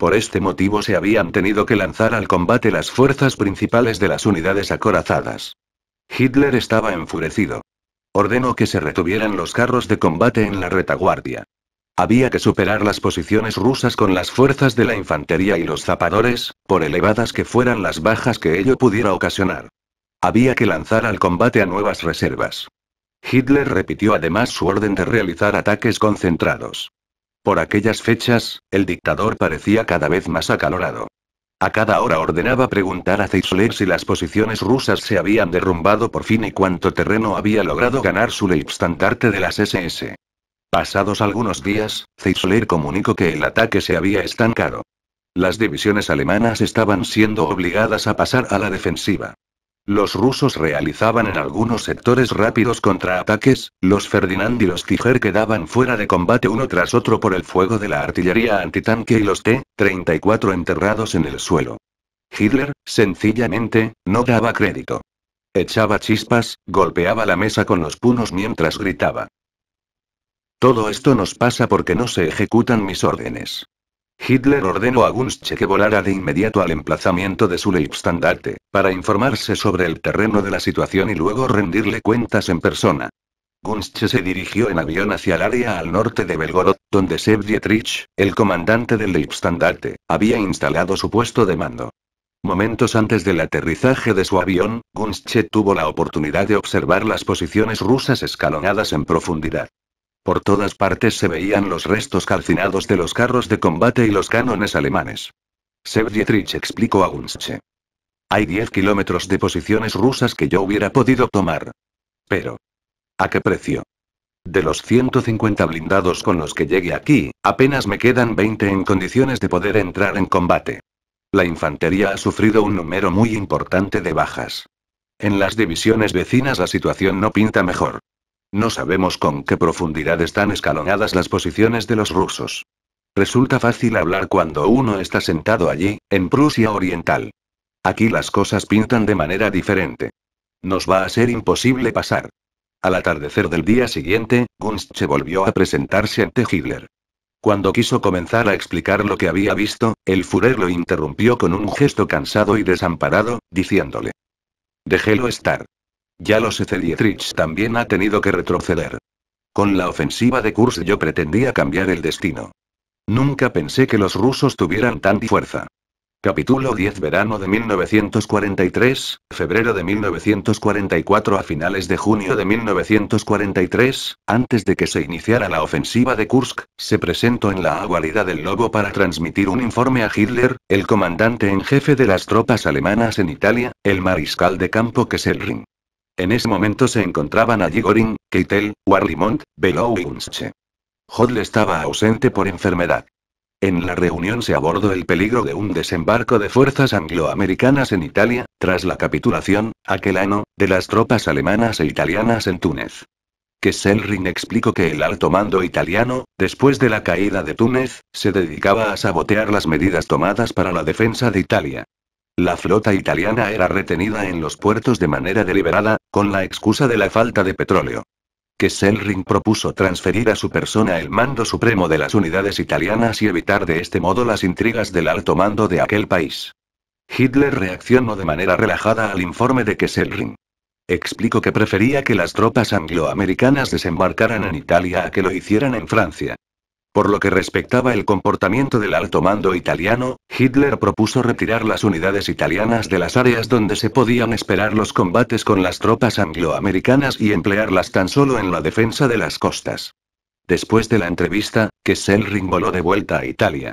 Por este motivo se habían tenido que lanzar al combate las fuerzas principales de las unidades acorazadas. Hitler estaba enfurecido. Ordenó que se retuvieran los carros de combate en la retaguardia. Había que superar las posiciones rusas con las fuerzas de la infantería y los zapadores, por elevadas que fueran las bajas que ello pudiera ocasionar. Había que lanzar al combate a nuevas reservas. Hitler repitió además su orden de realizar ataques concentrados. Por aquellas fechas, el dictador parecía cada vez más acalorado. A cada hora ordenaba preguntar a Zeisler si las posiciones rusas se habían derrumbado por fin y cuánto terreno había logrado ganar su Leibstandarte de las SS. Pasados algunos días, Zeisler comunicó que el ataque se había estancado. Las divisiones alemanas estaban siendo obligadas a pasar a la defensiva. Los rusos realizaban en algunos sectores rápidos contraataques, los Ferdinand y los Tiger quedaban fuera de combate uno tras otro por el fuego de la artillería antitanque y los T-34 enterrados en el suelo. Hitler, sencillamente, no daba crédito. Echaba chispas, golpeaba la mesa con los puños mientras gritaba. Todo esto nos pasa porque no se ejecutan mis órdenes. Hitler ordenó a Gunzche que volara de inmediato al emplazamiento de su Leibstandarte, para informarse sobre el terreno de la situación y luego rendirle cuentas en persona. Gunzche se dirigió en avión hacia el área al norte de Belgorod, donde Sepp Dietrich, el comandante del Leibstandarte, había instalado su puesto de mando. Momentos antes del aterrizaje de su avión, Gunzche tuvo la oportunidad de observar las posiciones rusas escalonadas en profundidad. Por todas partes se veían los restos calcinados de los carros de combate y los cánones alemanes. Sepp Dietrich explicó a Gunzche. Hay 10 kilómetros de posiciones rusas que yo hubiera podido tomar. Pero, ¿a qué precio? De los 150 blindados con los que llegué aquí, apenas me quedan 20 en condiciones de poder entrar en combate. La infantería ha sufrido un número muy importante de bajas. En las divisiones vecinas la situación no pinta mejor. No sabemos con qué profundidad están escalonadas las posiciones de los rusos. Resulta fácil hablar cuando uno está sentado allí, en Prusia Oriental. Aquí las cosas pintan de manera diferente. Nos va a ser imposible pasar. Al atardecer del día siguiente, Gunzche volvió a presentarse ante Hitler. Cuando quiso comenzar a explicar lo que había visto, el Führer lo interrumpió con un gesto cansado y desamparado, diciéndole: déjelo estar. Ya lo sé, Dietrich también ha tenido que retroceder. Con la ofensiva de Kursk yo pretendía cambiar el destino. Nunca pensé que los rusos tuvieran tanta fuerza. Capítulo 10. Verano de 1943, febrero de 1944. A finales de junio de 1943, antes de que se iniciara la ofensiva de Kursk, se presentó en la guarida del Lobo para transmitir un informe a Hitler, el comandante en jefe de las tropas alemanas en Italia, el mariscal de campo Kesselring. En ese momento se encontraban allí Göring, Keitel, Warlimont, Below y Gunzche. Hodl estaba ausente por enfermedad. En la reunión se abordó el peligro de un desembarco de fuerzas angloamericanas en Italia, tras la capitulación, aquel año, de las tropas alemanas e italianas en Túnez. Kesselring explicó que el alto mando italiano, después de la caída de Túnez, se dedicaba a sabotear las medidas tomadas para la defensa de Italia. La flota italiana era retenida en los puertos de manera deliberada, con la excusa de la falta de petróleo. Kesselring propuso transferir a su persona el mando supremo de las unidades italianas y evitar de este modo las intrigas del alto mando de aquel país. Hitler reaccionó de manera relajada al informe de Kesselring. Explicó que prefería que las tropas angloamericanas desembarcaran en Italia a que lo hicieran en Francia. Por lo que respectaba el comportamiento del alto mando italiano, Hitler propuso retirar las unidades italianas de las áreas donde se podían esperar los combates con las tropas angloamericanas y emplearlas tan solo en la defensa de las costas. Después de la entrevista, Kesselring voló de vuelta a Italia.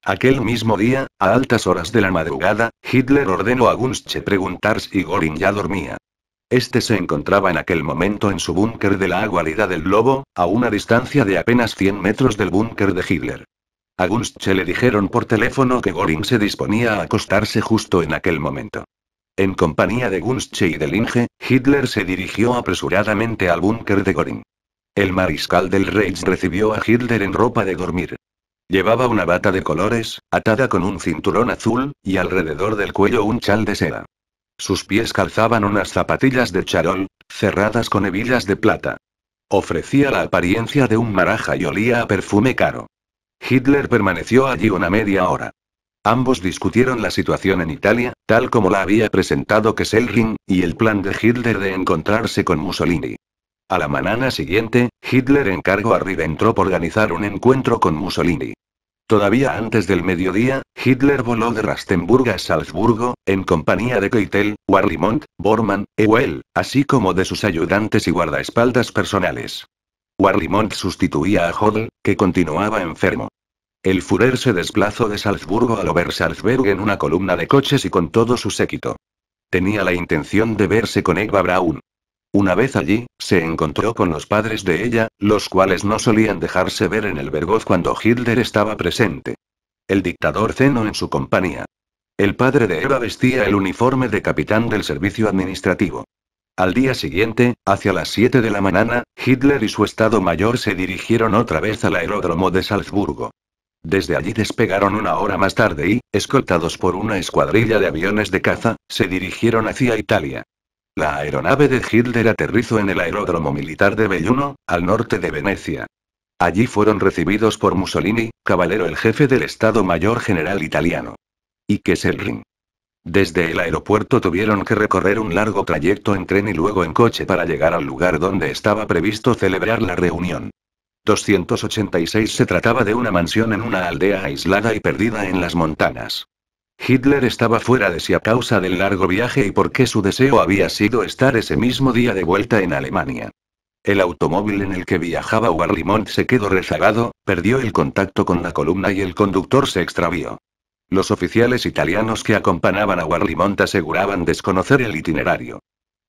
Aquel mismo día, a altas horas de la madrugada, Hitler ordenó a Gunzche preguntar si Göring ya dormía. Este se encontraba en aquel momento en su búnker de la guarida del Lobo, a una distancia de apenas 100 metros del búnker de Hitler. A Gunzche le dijeron por teléfono que Göring se disponía a acostarse justo en aquel momento. En compañía de Gunzche y de Linge, Hitler se dirigió apresuradamente al búnker de Göring. El mariscal del Reich recibió a Hitler en ropa de dormir. Llevaba una bata de colores, atada con un cinturón azul, y alrededor del cuello un chal de seda. Sus pies calzaban unas zapatillas de charol, cerradas con hebillas de plata. Ofrecía la apariencia de un maraja y olía a perfume caro. Hitler permaneció allí una media hora. Ambos discutieron la situación en Italia, tal como la había presentado Kesselring, y el plan de Hitler de encontrarse con Mussolini. A la mañana siguiente, Hitler encargó a Ribbentrop organizar un encuentro con Mussolini. Todavía antes del mediodía, Hitler voló de Rastenburg a Salzburgo, en compañía de Keitel, Warlimont, Bormann, Ewell, así como de sus ayudantes y guardaespaldas personales. Warlimont sustituía a Hodel, que continuaba enfermo. El Führer se desplazó de Salzburgo al Obersalzberg en una columna de coches y con todo su séquito. Tenía la intención de verse con Eva Braun. Una vez allí, se encontró con los padres de ella, los cuales no solían dejarse ver en el Berghof cuando Hitler estaba presente. El dictador cenó en su compañía. El padre de Eva vestía el uniforme de capitán del servicio administrativo. Al día siguiente, hacia las 7 de la mañana, Hitler y su Estado Mayor se dirigieron otra vez al aeródromo de Salzburgo. Desde allí despegaron una hora más tarde y, escoltados por una escuadrilla de aviones de caza, se dirigieron hacia Italia. La aeronave de Hitler aterrizó en el aeródromo militar de Belluno, al norte de Venecia. Allí fueron recibidos por Mussolini, Cavallero el jefe del Estado Mayor General italiano. Y Kesselring. Desde el aeropuerto tuvieron que recorrer un largo trayecto en tren y luego en coche para llegar al lugar donde estaba previsto celebrar la reunión. 286 se trataba de una mansión en una aldea aislada y perdida en las montañas. Hitler estaba fuera de sí a causa del largo viaje y porque su deseo había sido estar ese mismo día de vuelta en Alemania. El automóvil en el que viajaba Warlimont se quedó rezagado, perdió el contacto con la columna y el conductor se extravió. Los oficiales italianos que acompañaban a Warlimont aseguraban desconocer el itinerario.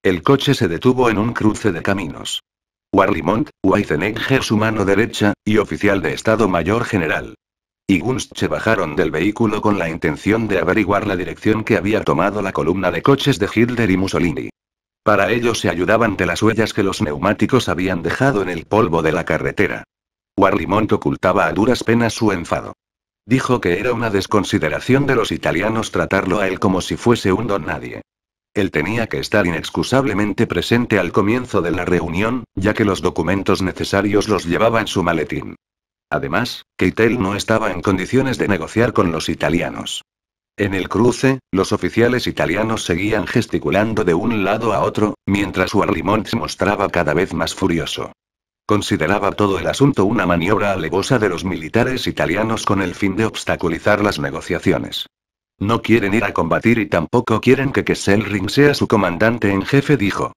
El coche se detuvo en un cruce de caminos. Warlimont, Weizenegger su mano derecha, y oficial de Estado Mayor General, y Gunst se bajaron del vehículo con la intención de averiguar la dirección que había tomado la columna de coches de Hitler y Mussolini. Para ello se ayudaban de las huellas que los neumáticos habían dejado en el polvo de la carretera. Warlimont ocultaba a duras penas su enfado. Dijo que era una desconsideración de los italianos tratarlo a él como si fuese un don nadie. Él tenía que estar inexcusablemente presente al comienzo de la reunión, ya que los documentos necesarios los llevaba en su maletín. Además, Keitel no estaba en condiciones de negociar con los italianos. En el cruce, los oficiales italianos seguían gesticulando de un lado a otro, mientras Warlimont se mostraba cada vez más furioso. Consideraba todo el asunto una maniobra alevosa de los militares italianos con el fin de obstaculizar las negociaciones. No quieren ir a combatir y tampoco quieren que Kesselring sea su comandante en jefe, dijo.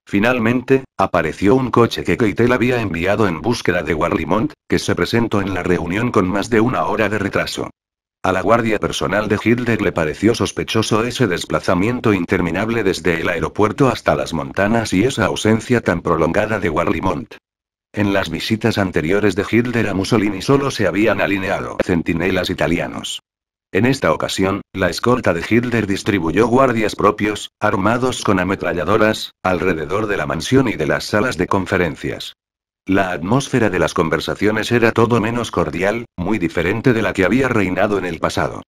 Finalmente, apareció un coche que Keitel había enviado en búsqueda de Warlimont, que se presentó en la reunión con más de una hora de retraso. A la guardia personal de Hitler le pareció sospechoso ese desplazamiento interminable desde el aeropuerto hasta las montañas y esa ausencia tan prolongada de Warlimont. En las visitas anteriores de Hitler a Mussolini solo se habían alineado centinelas italianos. En esta ocasión, la escolta de Hitler distribuyó guardias propios, armados con ametralladoras, alrededor de la mansión y de las salas de conferencias. La atmósfera de las conversaciones era todo menos cordial, muy diferente de la que había reinado en el pasado.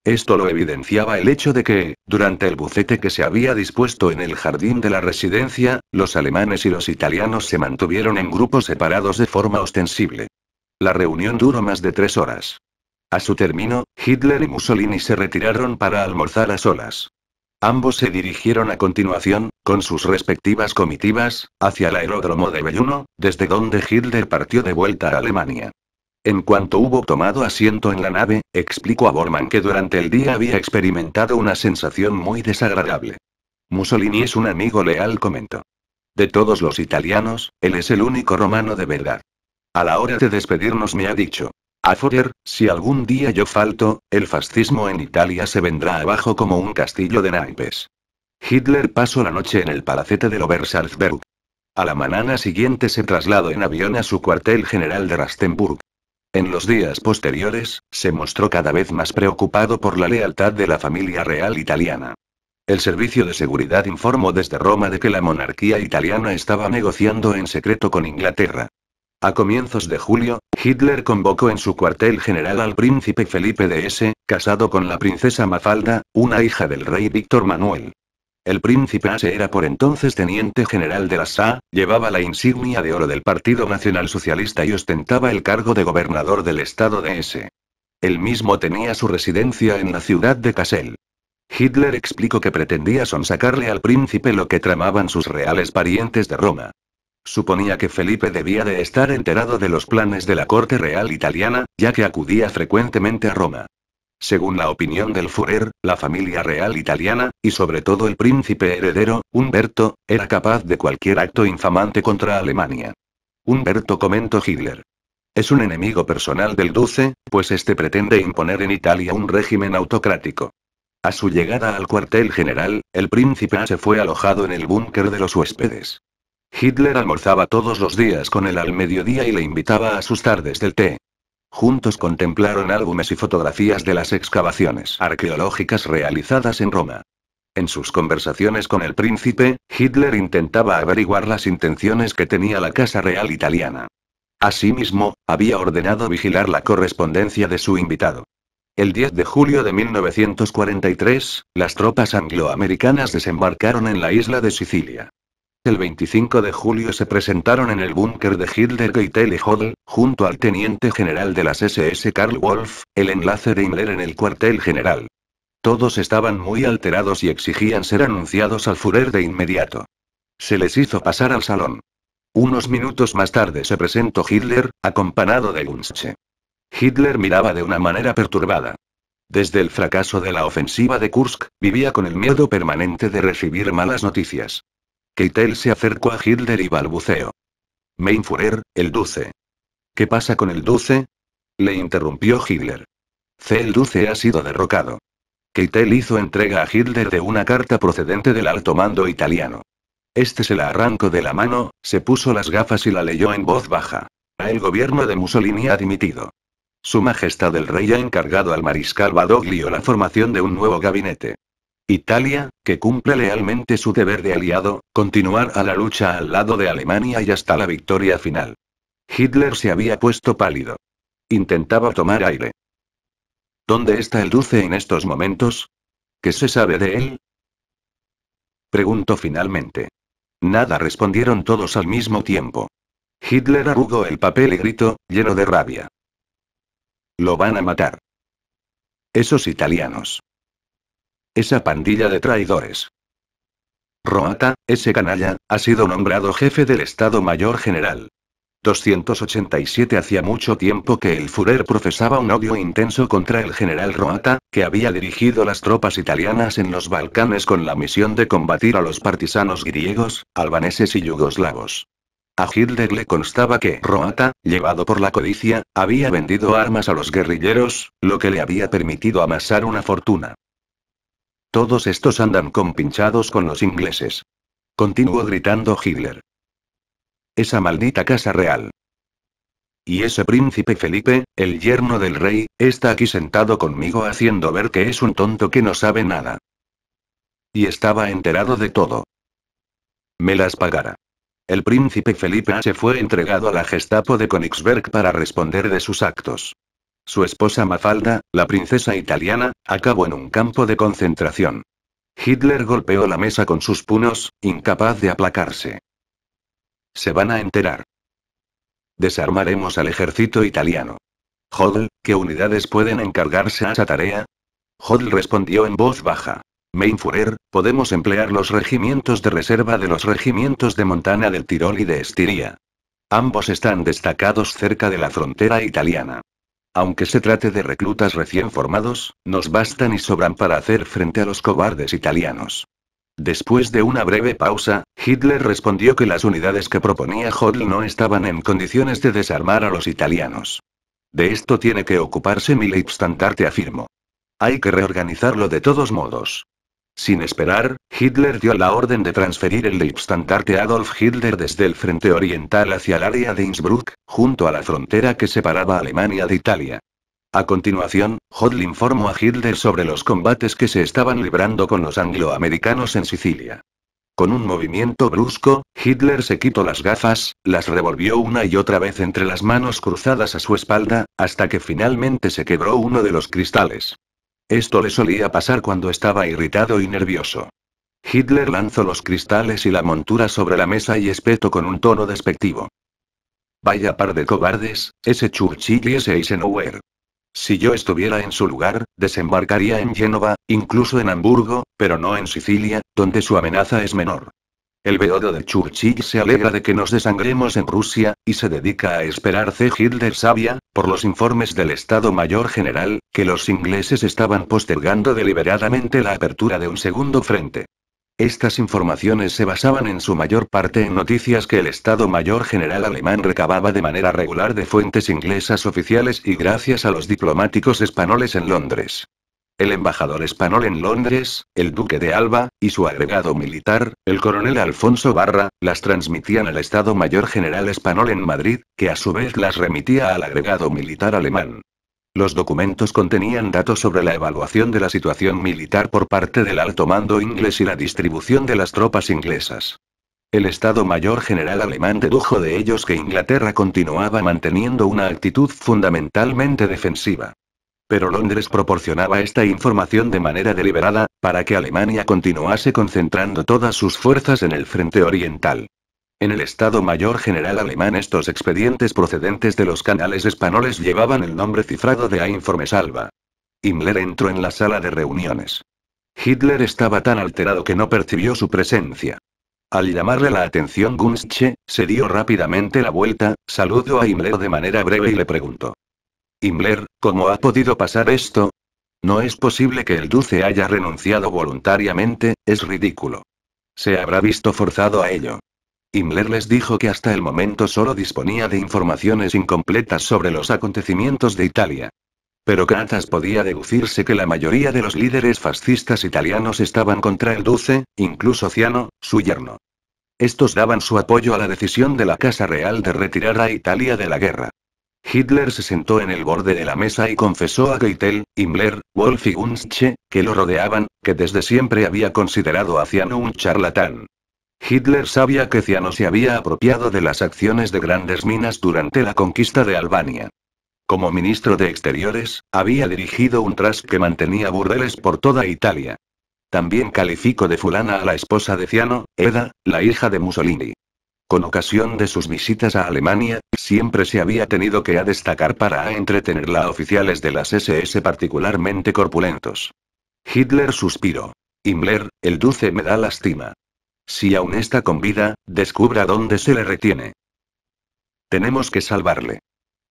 Esto lo evidenciaba el hecho de que, durante el buffet que se había dispuesto en el jardín de la residencia, los alemanes y los italianos se mantuvieron en grupos separados de forma ostensible. La reunión duró más de 3 horas. A su término, Hitler y Mussolini se retiraron para almorzar a solas. Ambos se dirigieron a continuación, con sus respectivas comitivas, hacia el aeródromo de Belluno, desde donde Hitler partió de vuelta a Alemania. En cuanto hubo tomado asiento en la nave, explicó a Bormann que durante el día había experimentado una sensación muy desagradable. Mussolini es un amigo leal, comentó. De todos los italianos, él es el único romano de verdad. A la hora de despedirnos me ha dicho: Führer, si algún día yo falto, el fascismo en Italia se vendrá abajo como un castillo de naipes. Hitler pasó la noche en el palacete del Obersalzberg. A la mañana siguiente se trasladó en avión a su cuartel general de Rastenburg. En los días posteriores, se mostró cada vez más preocupado por la lealtad de la familia real italiana. El servicio de seguridad informó desde Roma de que la monarquía italiana estaba negociando en secreto con Inglaterra. A comienzos de julio, Hitler convocó en su cuartel general al príncipe Felipe de S., casado con la princesa Mafalda, una hija del rey Víctor Manuel. El príncipe S. era por entonces teniente general de la SA, llevaba la insignia de oro del Partido Nacional Socialista y ostentaba el cargo de gobernador del estado de S. Él mismo tenía su residencia en la ciudad de Kassel. Hitler explicó que pretendía sonsacarle al príncipe lo que tramaban sus reales parientes de Roma. Suponía que Felipe debía de estar enterado de los planes de la corte real italiana, ya que acudía frecuentemente a Roma. Según la opinión del Führer, la familia real italiana, y sobre todo el príncipe heredero, Umberto, era capaz de cualquier acto infamante contra Alemania. Umberto, comentó Hitler. Es un enemigo personal del Duce, pues este pretende imponer en Italia un régimen autocrático. A su llegada al cuartel general, el príncipe se fue alojado en el búnker de los huéspedes. Hitler almorzaba todos los días con él al mediodía y le invitaba a sus tardes del té. Juntos contemplaron álbumes y fotografías de las excavaciones arqueológicas realizadas en Roma. En sus conversaciones con el príncipe, Hitler intentaba averiguar las intenciones que tenía la Casa Real italiana. Asimismo, había ordenado vigilar la correspondencia de su invitado. El 10 de julio de 1943, las tropas angloamericanas desembarcaron en la isla de Sicilia. El 25 de julio se presentaron en el búnker de Hitler Keitel y Hodel, junto al teniente general de las SS Karl Wolf, el enlace de Himmler en el cuartel general. Todos estaban muy alterados y exigían ser anunciados al Führer de inmediato. Se les hizo pasar al salón. Unos minutos más tarde se presentó Hitler, acompañado de Gunzsche. Hitler miraba de una manera perturbada. Desde el fracaso de la ofensiva de Kursk, vivía con el miedo permanente de recibir malas noticias. Keitel se acercó a Hitler y balbuceó. Mein Führer, el Duce. ¿Qué pasa con el Duce? Le interrumpió Hitler. El Duce ha sido derrocado. Keitel hizo entrega a Hitler de una carta procedente del alto mando italiano. Este se la arrancó de la mano, se puso las gafas y la leyó en voz baja. El gobierno de Mussolini ha dimitido. Su Majestad el Rey ha encargado al mariscal Badoglio la formación de un nuevo gabinete. Italia, que cumple lealmente su deber de aliado, continuar a la lucha al lado de Alemania y hasta la victoria final. Hitler se había puesto pálido. Intentaba tomar aire. ¿Dónde está el Duce en estos momentos? ¿Qué se sabe de él? Preguntó finalmente. Nada, respondieron todos al mismo tiempo. Hitler arrugó el papel y gritó, lleno de rabia. Lo van a matar. Esos italianos. Esa pandilla de traidores. Roata, ese canalla, ha sido nombrado jefe del Estado Mayor General. 287. Hacía mucho tiempo que el Führer profesaba un odio intenso contra el general Roata, que había dirigido las tropas italianas en los Balcanes con la misión de combatir a los partisanos griegos, albaneses y yugoslavos. A Hitler le constaba que Roata, llevado por la codicia, había vendido armas a los guerrilleros, lo que le había permitido amasar una fortuna. Todos estos andan compinchados con los ingleses. Continuó gritando Hitler. Esa maldita casa real. Y ese príncipe Felipe, el yerno del rey, está aquí sentado conmigo haciendo ver que es un tonto que no sabe nada. Y estaba enterado de todo. Me las pagara. El príncipe Felipe se fue entregado a la Gestapo de Königsberg para responder de sus actos. Su esposa Mafalda, la princesa italiana, acabó en un campo de concentración. Hitler golpeó la mesa con sus puños, incapaz de aplacarse. Se van a enterar. Desarmaremos al ejército italiano. Hodel, ¿qué unidades pueden encargarse a esa tarea? Hodel respondió en voz baja. Mein Führer, podemos emplear los regimientos de reserva de los regimientos de Montana del Tirol y de Estiria. Ambos están destacados cerca de la frontera italiana. Aunque se trate de reclutas recién formados, nos bastan y sobran para hacer frente a los cobardes italianos. Después de una breve pausa, Hitler respondió que las unidades que proponía Hodel no estaban en condiciones de desarmar a los italianos. De esto tiene que ocuparse mi Leibstandarte, afirmó. Hay que reorganizarlo de todos modos. Sin esperar, Hitler dio la orden de transferir el Leibstandarte Adolf Hitler desde el frente oriental hacia el área de Innsbruck, junto a la frontera que separaba a Alemania de Italia. A continuación, Hodel informó a Hitler sobre los combates que se estaban librando con los angloamericanos en Sicilia. Con un movimiento brusco, Hitler se quitó las gafas, las revolvió una y otra vez entre las manos cruzadas a su espalda, hasta que finalmente se quebró uno de los cristales. Esto le solía pasar cuando estaba irritado y nervioso. Hitler lanzó los cristales y la montura sobre la mesa y espetó con un tono despectivo. Vaya par de cobardes, ese Churchill y ese Eisenhower. Si yo estuviera en su lugar, desembarcaría en Génova, incluso en Hamburgo, pero no en Sicilia, donde su amenaza es menor. El beodo de Churchill se alegra de que nos desangremos en Rusia, y se dedica a esperar. Hitler sabía, por los informes del Estado Mayor General, que los ingleses estaban postergando deliberadamente la apertura de un segundo frente. Estas informaciones se basaban en su mayor parte en noticias que el Estado Mayor General alemán recababa de manera regular de fuentes inglesas oficiales y gracias a los diplomáticos españoles en Londres. El embajador español en Londres, el duque de Alba, y su agregado militar, el coronel Alfonso Barra, las transmitían al Estado Mayor General español en Madrid, que a su vez las remitía al agregado militar alemán. Los documentos contenían datos sobre la evaluación de la situación militar por parte del alto mando inglés y la distribución de las tropas inglesas. El Estado Mayor General alemán dedujo de ellos que Inglaterra continuaba manteniendo una actitud fundamentalmente defensiva. Pero Londres proporcionaba esta información de manera deliberada, para que Alemania continuase concentrando todas sus fuerzas en el frente oriental. En el Estado Mayor General alemán estos expedientes procedentes de los canales españoles llevaban el nombre cifrado de A Informes Alba. Himmler entró en la sala de reuniones. Hitler estaba tan alterado que no percibió su presencia. Al llamarle la atención Gunzsche, se dio rápidamente la vuelta, saludó a Himmler de manera breve y le preguntó: Himmler, ¿cómo ha podido pasar esto? No es posible que el Duce haya renunciado voluntariamente, es ridículo. Se habrá visto forzado a ello. Himmler les dijo que hasta el momento solo disponía de informaciones incompletas sobre los acontecimientos de Italia. Pero Catas podía deducirse que la mayoría de los líderes fascistas italianos estaban contra el Duce, incluso Ciano, su yerno. Estos daban su apoyo a la decisión de la Casa Real de retirar a Italia de la guerra. Hitler se sentó en el borde de la mesa y confesó a Keitel, Himmler, Wolf y Gunzsche, que lo rodeaban, que desde siempre había considerado a Ciano un charlatán. Hitler sabía que Ciano se había apropiado de las acciones de Grandes Minas durante la conquista de Albania. Como ministro de Exteriores, había dirigido un trust que mantenía burdeles por toda Italia. También calificó de fulana a la esposa de Ciano, Eda, la hija de Mussolini. Con ocasión de sus visitas a Alemania, siempre se había tenido que destacar para entretenerla a oficiales de las SS particularmente corpulentos. Hitler suspiró. Himmler, el Duce me da lástima. Si aún está con vida, descubra dónde se le retiene. Tenemos que salvarle.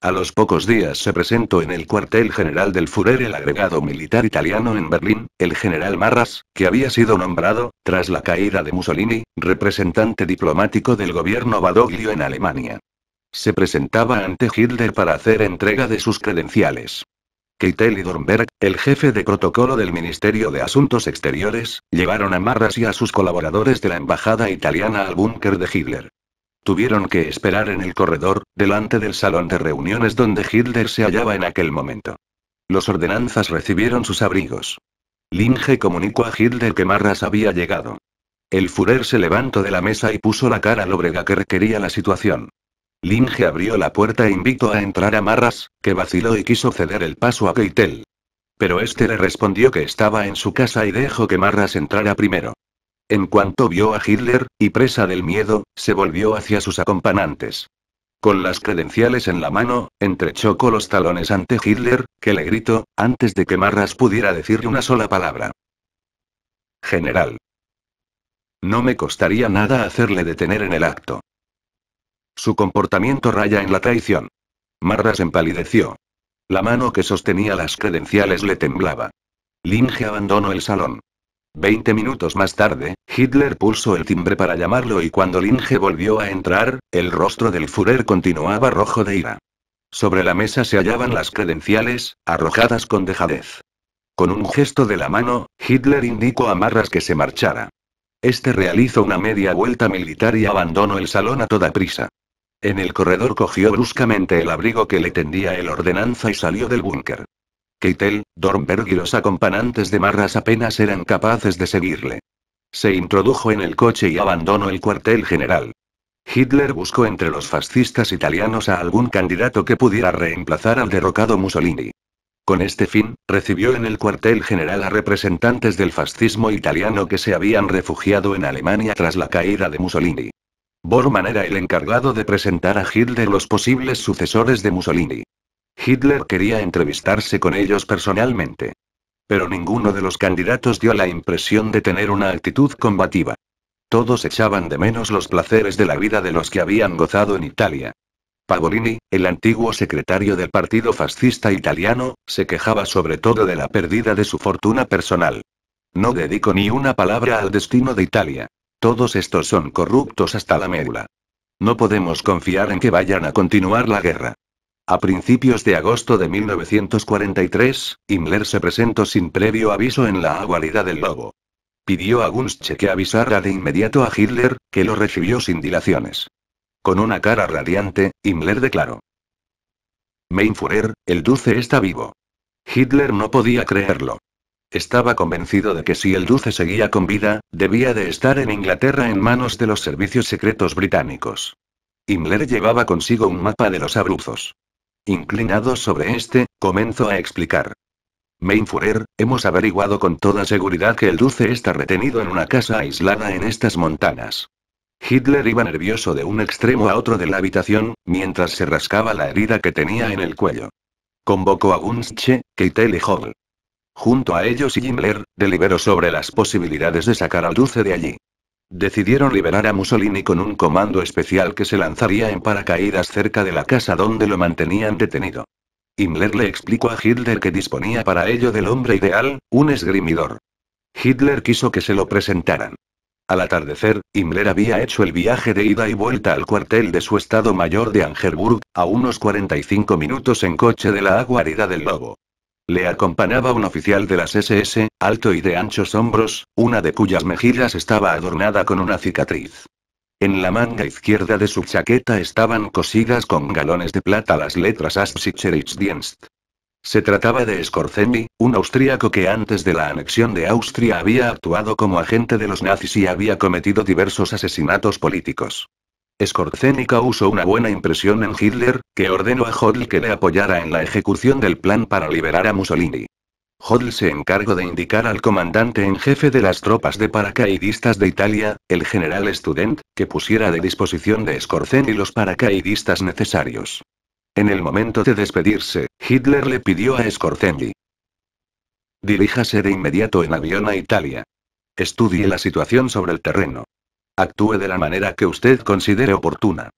A los pocos días se presentó en el cuartel general del Führer el agregado militar italiano en Berlín, el general Marras, que había sido nombrado, tras la caída de Mussolini, representante diplomático del gobierno Badoglio en Alemania. Se presentaba ante Hitler para hacer entrega de sus credenciales. Keitel y Dornberg, el jefe de protocolo del Ministerio de Asuntos Exteriores, llevaron a Marras y a sus colaboradores de la embajada italiana al búnker de Hitler. Tuvieron que esperar en el corredor, delante del salón de reuniones donde Hitler se hallaba en aquel momento. Los ordenanzas recibieron sus abrigos. Linge comunicó a Hitler que Marras había llegado. El Führer se levantó de la mesa y puso la cara lóbrega que requería la situación. Linge abrió la puerta e invitó a entrar a Marras, que vaciló y quiso ceder el paso a Keitel. Pero este le respondió que estaba en su casa y dejó que Marras entrara primero. En cuanto vio a Hitler, y presa del miedo, se volvió hacia sus acompañantes. Con las credenciales en la mano, entrechocó los talones ante Hitler, que le gritó, antes de que Marras pudiera decirle una sola palabra: General. No me costaría nada hacerle detener en el acto. Su comportamiento raya en la traición. Marras empalideció. La mano que sostenía las credenciales le temblaba. Linge abandonó el salón. 20 minutos más tarde, Hitler pulsó el timbre para llamarlo y cuando Linge volvió a entrar, el rostro del Führer continuaba rojo de ira. Sobre la mesa se hallaban las credenciales, arrojadas con dejadez. Con un gesto de la mano, Hitler indicó a Marras que se marchara. Este realizó una media vuelta militar y abandonó el salón a toda prisa. En el corredor cogió bruscamente el abrigo que le tendía el ordenanza y salió del búnker. Keitel, Dornberg y los acompañantes de Marras apenas eran capaces de seguirle. Se introdujo en el coche y abandonó el cuartel general. Hitler buscó entre los fascistas italianos a algún candidato que pudiera reemplazar al derrocado Mussolini. Con este fin, recibió en el cuartel general a representantes del fascismo italiano que se habían refugiado en Alemania tras la caída de Mussolini. Bormann era el encargado de presentar a Hitler los posibles sucesores de Mussolini. Hitler quería entrevistarse con ellos personalmente. Pero ninguno de los candidatos dio la impresión de tener una actitud combativa. Todos echaban de menos los placeres de la vida de los que habían gozado en Italia. Pavolini, el antiguo secretario del Partido Fascista Italiano, se quejaba sobre todo de la pérdida de su fortuna personal. No dedico ni una palabra al destino de Italia. Todos estos son corruptos hasta la médula. No podemos confiar en que vayan a continuar la guerra. A principios de agosto de 1943, Himmler se presentó sin previo aviso en la guarida del Lobo. Pidió a Gunzsche que avisara de inmediato a Hitler, que lo recibió sin dilaciones. Con una cara radiante, Himmler declaró: Mein Führer, el Duce está vivo. Hitler no podía creerlo. Estaba convencido de que si el Duce seguía con vida, debía de estar en Inglaterra en manos de los servicios secretos británicos. Himmler llevaba consigo un mapa de los Abruzos. Inclinado sobre este, comenzó a explicar. Mein Führer, hemos averiguado con toda seguridad que el Duce está retenido en una casa aislada en estas montañas. Hitler iba nervioso de un extremo a otro de la habitación, mientras se rascaba la herida que tenía en el cuello. Convocó a Gunzsche, Keitel y Hodl. Junto a ellos y Himmler, deliberó sobre las posibilidades de sacar al Duce de allí. Decidieron liberar a Mussolini con un comando especial que se lanzaría en paracaídas cerca de la casa donde lo mantenían detenido. Himmler le explicó a Hitler que disponía para ello del hombre ideal, un esgrimidor. Hitler quiso que se lo presentaran. Al atardecer, Himmler había hecho el viaje de ida y vuelta al cuartel de su Estado Mayor de Angerburg, a unos 45 minutos en coche de la guarida del Lobo. Le acompañaba un oficial de las SS, alto y de anchos hombros, una de cuyas mejillas estaba adornada con una cicatriz. En la manga izquierda de su chaqueta estaban cosidas con galones de plata las letras Absicherungsdienst. Se trataba de Skorzeny, un austríaco que antes de la anexión de Austria había actuado como agente de los nazis y había cometido diversos asesinatos políticos. Skorzeny causó una buena impresión en Hitler, que ordenó a Hodl que le apoyara en la ejecución del plan para liberar a Mussolini. Hodl se encargó de indicar al comandante en jefe de las tropas de paracaidistas de Italia, el general Student, que pusiera de disposición de Skorzeny los paracaidistas necesarios. En el momento de despedirse, Hitler le pidió a Skorzeny: diríjase de inmediato en avión a Italia. Estudie la situación sobre el terreno. Actúe de la manera que usted considere oportuna.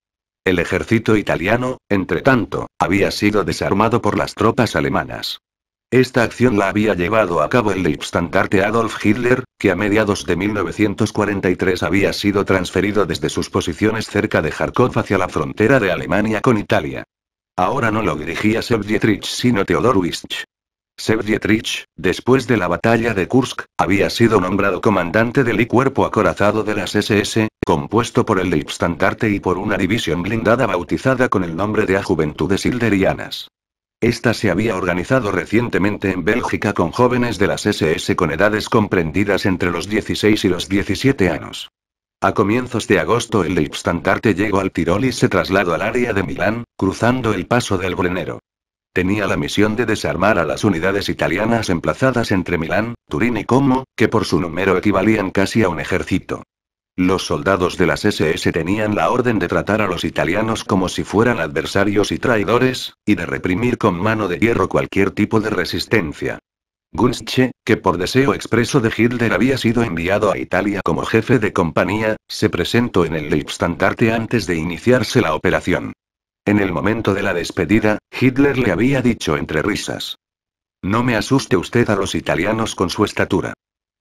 El ejército italiano, entretanto, había sido desarmado por las tropas alemanas. Esta acción la había llevado a cabo el Leibstandarte Adolf Hitler, que a mediados de 1943 había sido transferido desde sus posiciones cerca de Járkov hacia la frontera de Alemania con Italia. Ahora no lo dirigía Sepp Dietrich sino Theodor Wysch. Sepp Dietrich, después de la batalla de Kursk, había sido nombrado comandante del I-Cuerpo acorazado de las SS, compuesto por el Leibstandarte y por una división blindada bautizada con el nombre de A Juventudes Hilderianas. Esta se había organizado recientemente en Bélgica con jóvenes de las SS con edades comprendidas entre los 16 y los 17 años. A comienzos de agosto el Leibstandarte llegó al Tirol y se trasladó al área de Milán, cruzando el paso del Brennero. Tenía la misión de desarmar a las unidades italianas emplazadas entre Milán, Turín y Como, que por su número equivalían casi a un ejército. Los soldados de las SS tenían la orden de tratar a los italianos como si fueran adversarios y traidores, y de reprimir con mano de hierro cualquier tipo de resistencia. Gunzsche, que por deseo expreso de Hitler había sido enviado a Italia como jefe de compañía, se presentó en el Leibstandarte antes de iniciarse la operación. En el momento de la despedida, Hitler le había dicho entre risas: no me asuste usted a los italianos con su estatura.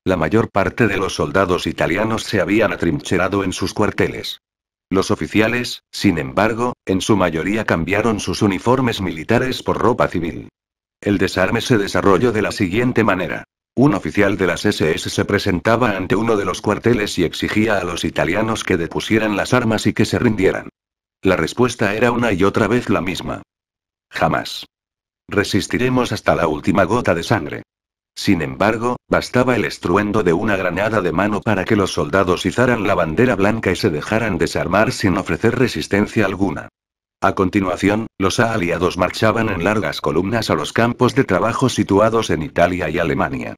La mayor parte de los soldados italianos se habían atrincherado en sus cuarteles. Los oficiales, sin embargo, en su mayoría cambiaron sus uniformes militares por ropa civil. El desarme se desarrolló de la siguiente manera. Un oficial de las SS se presentaba ante uno de los cuarteles y exigía a los italianos que depusieran las armas y que se rindieran. La respuesta era una y otra vez la misma: jamás. Resistiremos hasta la última gota de sangre. Sin embargo, bastaba el estruendo de una granada de mano para que los soldados izaran la bandera blanca y se dejaran desarmar sin ofrecer resistencia alguna. A continuación, los aliados marchaban en largas columnas a los campos de trabajo situados en Italia y Alemania.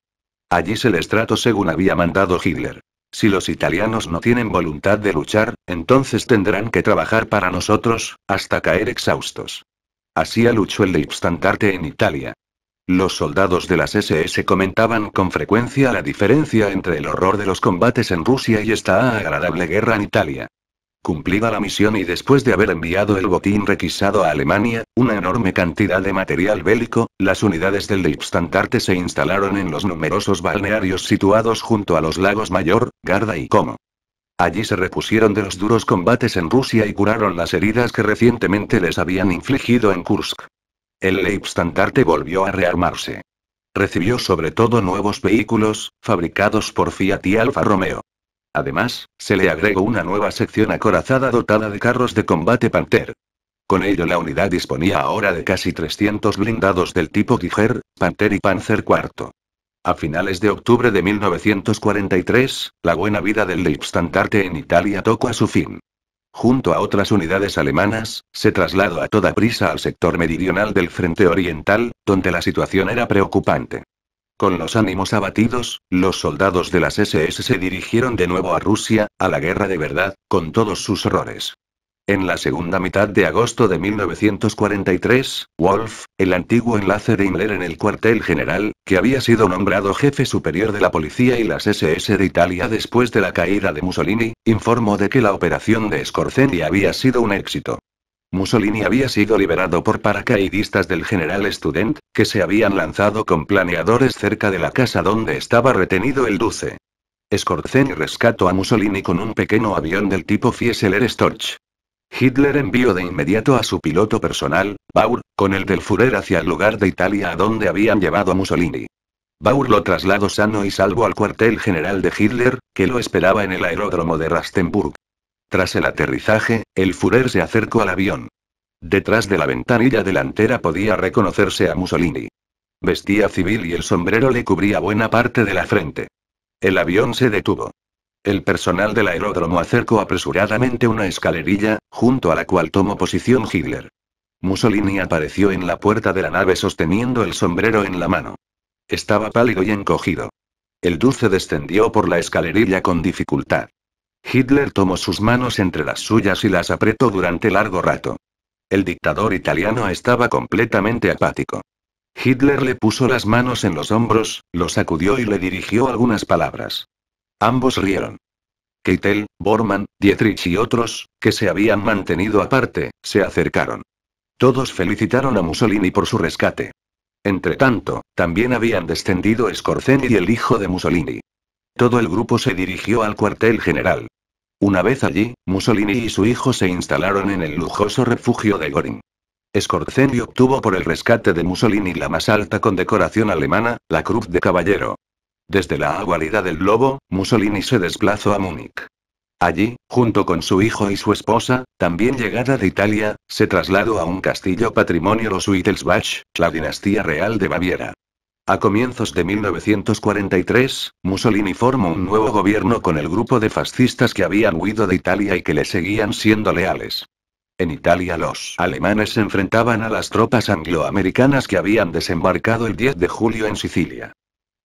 Allí se les trató según había mandado Hitler. Si los italianos no tienen voluntad de luchar, entonces tendrán que trabajar para nosotros, hasta caer exhaustos. Así luchó el Leibstandarte en Italia. Los soldados de las SS comentaban con frecuencia la diferencia entre el horror de los combates en Rusia y esta agradable guerra en Italia. Cumplida la misión y después de haber enviado el botín requisado a Alemania, una enorme cantidad de material bélico, las unidades del Leibstandarte se instalaron en los numerosos balnearios situados junto a los lagos Mayor, Garda y Como. Allí se repusieron de los duros combates en Rusia y curaron las heridas que recientemente les habían infligido en Kursk. El Leibstandarte volvió a rearmarse. Recibió sobre todo nuevos vehículos, fabricados por Fiat y Alfa Romeo. Además, se le agregó una nueva sección acorazada dotada de carros de combate Panther. Con ello la unidad disponía ahora de casi 300 blindados del tipo Tiger, Panther y Panzer IV. A finales de octubre de 1943, la buena vida del Leibstandarte en Italia tocó a su fin. Junto a otras unidades alemanas, se trasladó a toda prisa al sector meridional del frente oriental, donde la situación era preocupante. Con los ánimos abatidos, los soldados de las SS se dirigieron de nuevo a Rusia, a la guerra de verdad, con todos sus horrores. En la segunda mitad de agosto de 1943, Wolf, el antiguo enlace de Himmler en el cuartel general, que había sido nombrado jefe superior de la policía y las SS de Italia después de la caída de Mussolini, informó de que la operación de Skorzenny había sido un éxito. Mussolini había sido liberado por paracaidistas del general Student, que se habían lanzado con planeadores cerca de la casa donde estaba retenido el Duce. Skorzenny rescató a Mussolini con un pequeño avión del tipo Fieseler Storch. Hitler envió de inmediato a su piloto personal, Baur, con el del Führer hacia el lugar de Italia a donde habían llevado a Mussolini. Baur lo trasladó sano y salvo al cuartel general de Hitler, que lo esperaba en el aeródromo de Rastenburg. Tras el aterrizaje, el Führer se acercó al avión. Detrás de la ventanilla delantera podía reconocerse a Mussolini. Vestía civil y el sombrero le cubría buena parte de la frente. El avión se detuvo. El personal del aeródromo acercó apresuradamente una escalerilla, junto a la cual tomó posición Hitler. Mussolini apareció en la puerta de la nave sosteniendo el sombrero en la mano. Estaba pálido y encogido. El Duce descendió por la escalerilla con dificultad. Hitler tomó sus manos entre las suyas y las apretó durante largo rato. El dictador italiano estaba completamente apático. Hitler le puso las manos en los hombros, lo sacudió y le dirigió algunas palabras. Ambos rieron. Keitel, Bormann, Dietrich y otros, que se habían mantenido aparte, se acercaron. Todos felicitaron a Mussolini por su rescate. Entretanto, también habían descendido Skorzenny y el hijo de Mussolini. Todo el grupo se dirigió al cuartel general. Una vez allí, Mussolini y su hijo se instalaron en el lujoso refugio de Göring. Skorzenny obtuvo por el rescate de Mussolini la más alta condecoración alemana, la Cruz de Caballero. Desde la guarida del Lobo, Mussolini se desplazó a Múnich. Allí, junto con su hijo y su esposa, también llegada de Italia, se trasladó a un castillo patrimonio los Wittelsbach, la dinastía real de Baviera. A comienzos de 1943, Mussolini formó un nuevo gobierno con el grupo de fascistas que habían huido de Italia y que le seguían siendo leales. En Italia los alemanes se enfrentaban a las tropas angloamericanas que habían desembarcado el 10 de julio en Sicilia.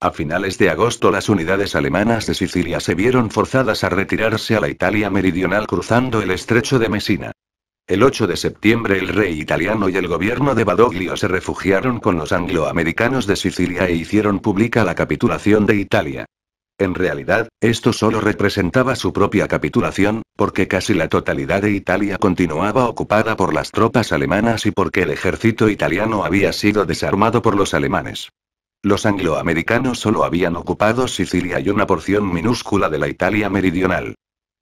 A finales de agosto las unidades alemanas de Sicilia se vieron forzadas a retirarse a la Italia meridional cruzando el estrecho de Messina. El 8 de septiembre el rey italiano y el gobierno de Badoglio se refugiaron con los angloamericanos de Sicilia e hicieron pública la capitulación de Italia. En realidad, esto solo representaba su propia capitulación, porque casi la totalidad de Italia continuaba ocupada por las tropas alemanas y porque el ejército italiano había sido desarmado por los alemanes. Los angloamericanos solo habían ocupado Sicilia y una porción minúscula de la Italia meridional.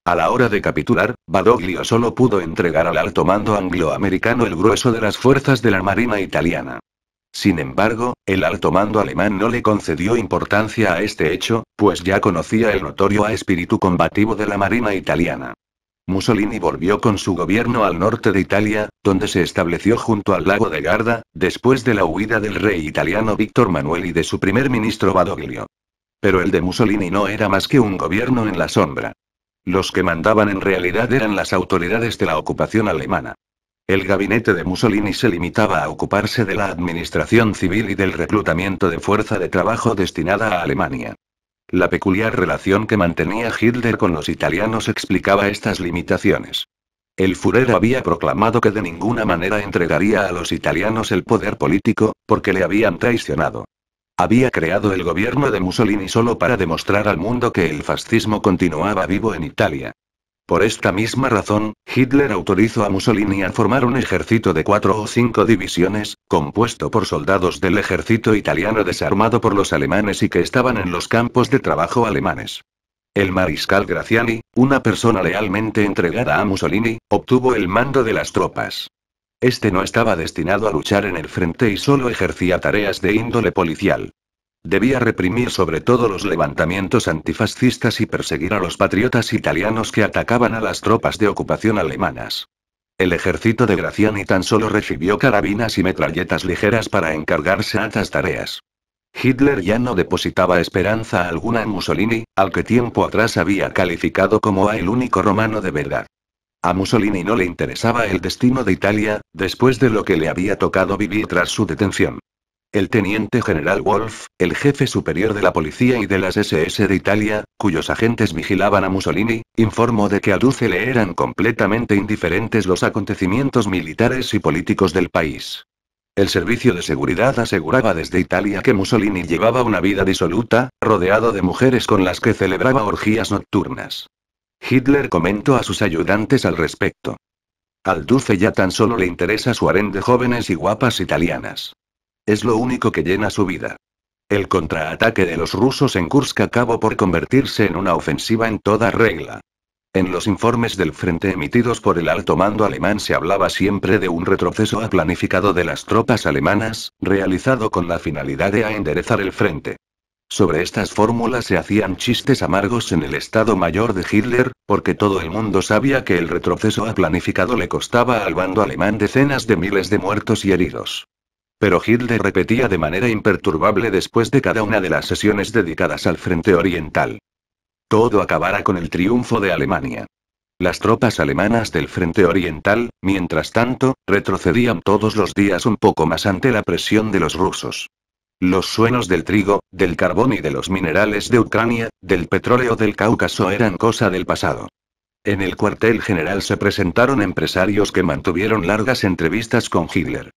A la hora de capitular, Badoglio solo pudo entregar al alto mando angloamericano el grueso de las fuerzas de la Marina italiana. Sin embargo, el alto mando alemán no le concedió importancia a este hecho, pues ya conocía el notorio espíritu combativo de la Marina italiana. Mussolini volvió con su gobierno al norte de Italia, donde se estableció junto al lago de Garda, después de la huida del rey italiano Víctor Manuel y de su primer ministro Badoglio. Pero el de Mussolini no era más que un gobierno en la sombra. Los que mandaban en realidad eran las autoridades de la ocupación alemana. El gabinete de Mussolini se limitaba a ocuparse de la administración civil y del reclutamiento de fuerza de trabajo destinada a Alemania. La peculiar relación que mantenía Hitler con los italianos explicaba estas limitaciones. El Führer había proclamado que de ninguna manera entregaría a los italianos el poder político, porque le habían traicionado. Había creado el gobierno de Mussolini solo para demostrar al mundo que el fascismo continuaba vivo en Italia. Por esta misma razón, Hitler autorizó a Mussolini a formar un ejército de 4 o 5 divisiones, compuesto por soldados del ejército italiano desarmado por los alemanes y que estaban en los campos de trabajo alemanes. El mariscal Graziani, una persona lealmente entregada a Mussolini, obtuvo el mando de las tropas. Este no estaba destinado a luchar en el frente y solo ejercía tareas de índole policial. Debía reprimir sobre todo los levantamientos antifascistas y perseguir a los patriotas italianos que atacaban a las tropas de ocupación alemanas. El ejército de Graziani tan solo recibió carabinas y metralletas ligeras para encargarse a estas tareas. Hitler ya no depositaba esperanza alguna en Mussolini, al que tiempo atrás había calificado como el único romano de verdad. A Mussolini no le interesaba el destino de Italia, después de lo que le había tocado vivir tras su detención. El teniente general Wolf, el jefe superior de la policía y de las SS de Italia, cuyos agentes vigilaban a Mussolini, informó de que a Duce le eran completamente indiferentes los acontecimientos militares y políticos del país. El servicio de seguridad aseguraba desde Italia que Mussolini llevaba una vida disoluta, rodeado de mujeres con las que celebraba orgías nocturnas. Hitler comentó a sus ayudantes al respecto. Al Duce ya tan solo le interesa su harén de jóvenes y guapas italianas. Es lo único que llena su vida. El contraataque de los rusos en Kursk acabó por convertirse en una ofensiva en toda regla. En los informes del frente emitidos por el alto mando alemán se hablaba siempre de un retroceso planificado de las tropas alemanas, realizado con la finalidad de enderezar el frente. Sobre estas fórmulas se hacían chistes amargos en el Estado Mayor de Hitler, porque todo el mundo sabía que el retroceso planificado le costaba al bando alemán decenas de miles de muertos y heridos. Pero Hitler repetía de manera imperturbable después de cada una de las sesiones dedicadas al frente oriental. Todo acabará con el triunfo de Alemania. Las tropas alemanas del frente oriental, mientras tanto, retrocedían todos los días un poco más ante la presión de los rusos. Los sueños del trigo, del carbón y de los minerales de Ucrania, del petróleo del Cáucaso eran cosa del pasado. En el cuartel general se presentaron empresarios que mantuvieron largas entrevistas con Hitler.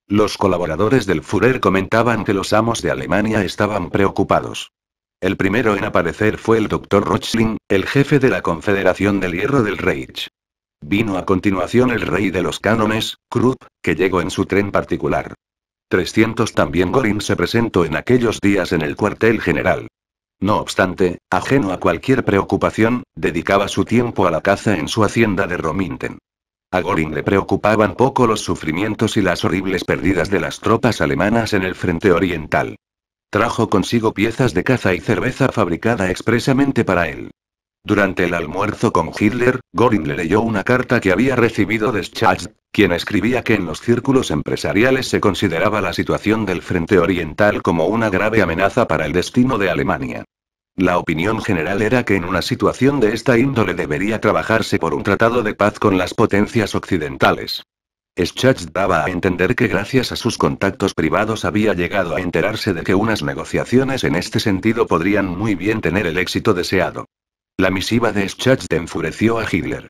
Los colaboradores del Führer comentaban que los amos de Alemania estaban preocupados. El primero en aparecer fue el Dr. Röchling, el jefe de la Confederación del Hierro del Reich. Vino a continuación el rey de los cánones, Krupp, que llegó en su tren particular. 300 también Göring se presentó en aquellos días en el cuartel general. No obstante, ajeno a cualquier preocupación, dedicaba su tiempo a la caza en su hacienda de Rominten. A Göring le preocupaban poco los sufrimientos y las horribles pérdidas de las tropas alemanas en el frente oriental. Trajo consigo piezas de caza y cerveza fabricada expresamente para él. Durante el almuerzo con Hitler, Göring le leyó una carta que había recibido de Schacht, quien escribía que en los círculos empresariales se consideraba la situación del frente oriental como una grave amenaza para el destino de Alemania. La opinión general era que en una situación de esta índole debería trabajarse por un tratado de paz con las potencias occidentales. Schacht daba a entender que gracias a sus contactos privados había llegado a enterarse de que unas negociaciones en este sentido podrían muy bien tener el éxito deseado. La misiva de Schacht enfureció a Hitler.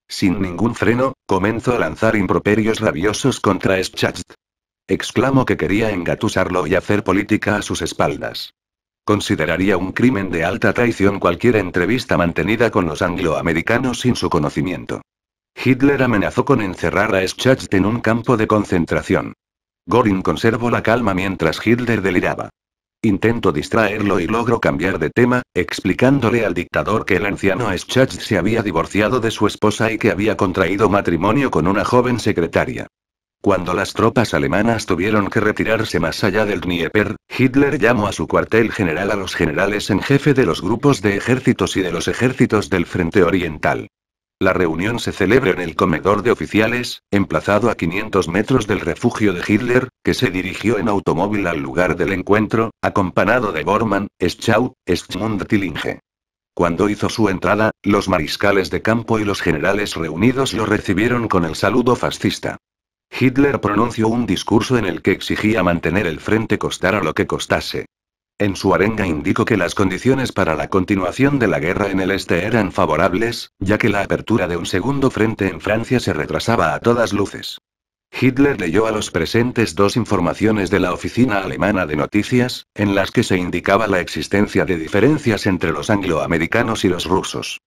Sin ningún freno, comenzó a lanzar improperios rabiosos contra Schacht. Exclamó que quería engatusarlo y hacer política a sus espaldas. Consideraría un crimen de alta traición cualquier entrevista mantenida con los angloamericanos sin su conocimiento. Hitler amenazó con encerrar a Schacht en un campo de concentración. Göring conservó la calma mientras Hitler deliraba. Intentó distraerlo y logró cambiar de tema, explicándole al dictador que el anciano Schacht se había divorciado de su esposa y que había contraído matrimonio con una joven secretaria. Cuando las tropas alemanas tuvieron que retirarse más allá del Dnieper, Hitler llamó a su cuartel general a los generales en jefe de los grupos de ejércitos y de los ejércitos del frente oriental. La reunión se celebró en el comedor de oficiales, emplazado a 500 metros del refugio de Hitler, que se dirigió en automóvil al lugar del encuentro, acompañado de Bormann, Schau, Schmund Tillinge. Cuando hizo su entrada, los mariscales de campo y los generales reunidos lo recibieron con el saludo fascista. Hitler pronunció un discurso en el que exigía mantener el frente costara lo que costase. En su arenga indicó que las condiciones para la continuación de la guerra en el este eran favorables, ya que la apertura de un segundo frente en Francia se retrasaba a todas luces. Hitler leyó a los presentes dos informaciones de la Oficina Alemana de Noticias, en las que se indicaba la existencia de diferencias entre los angloamericanos y los rusos.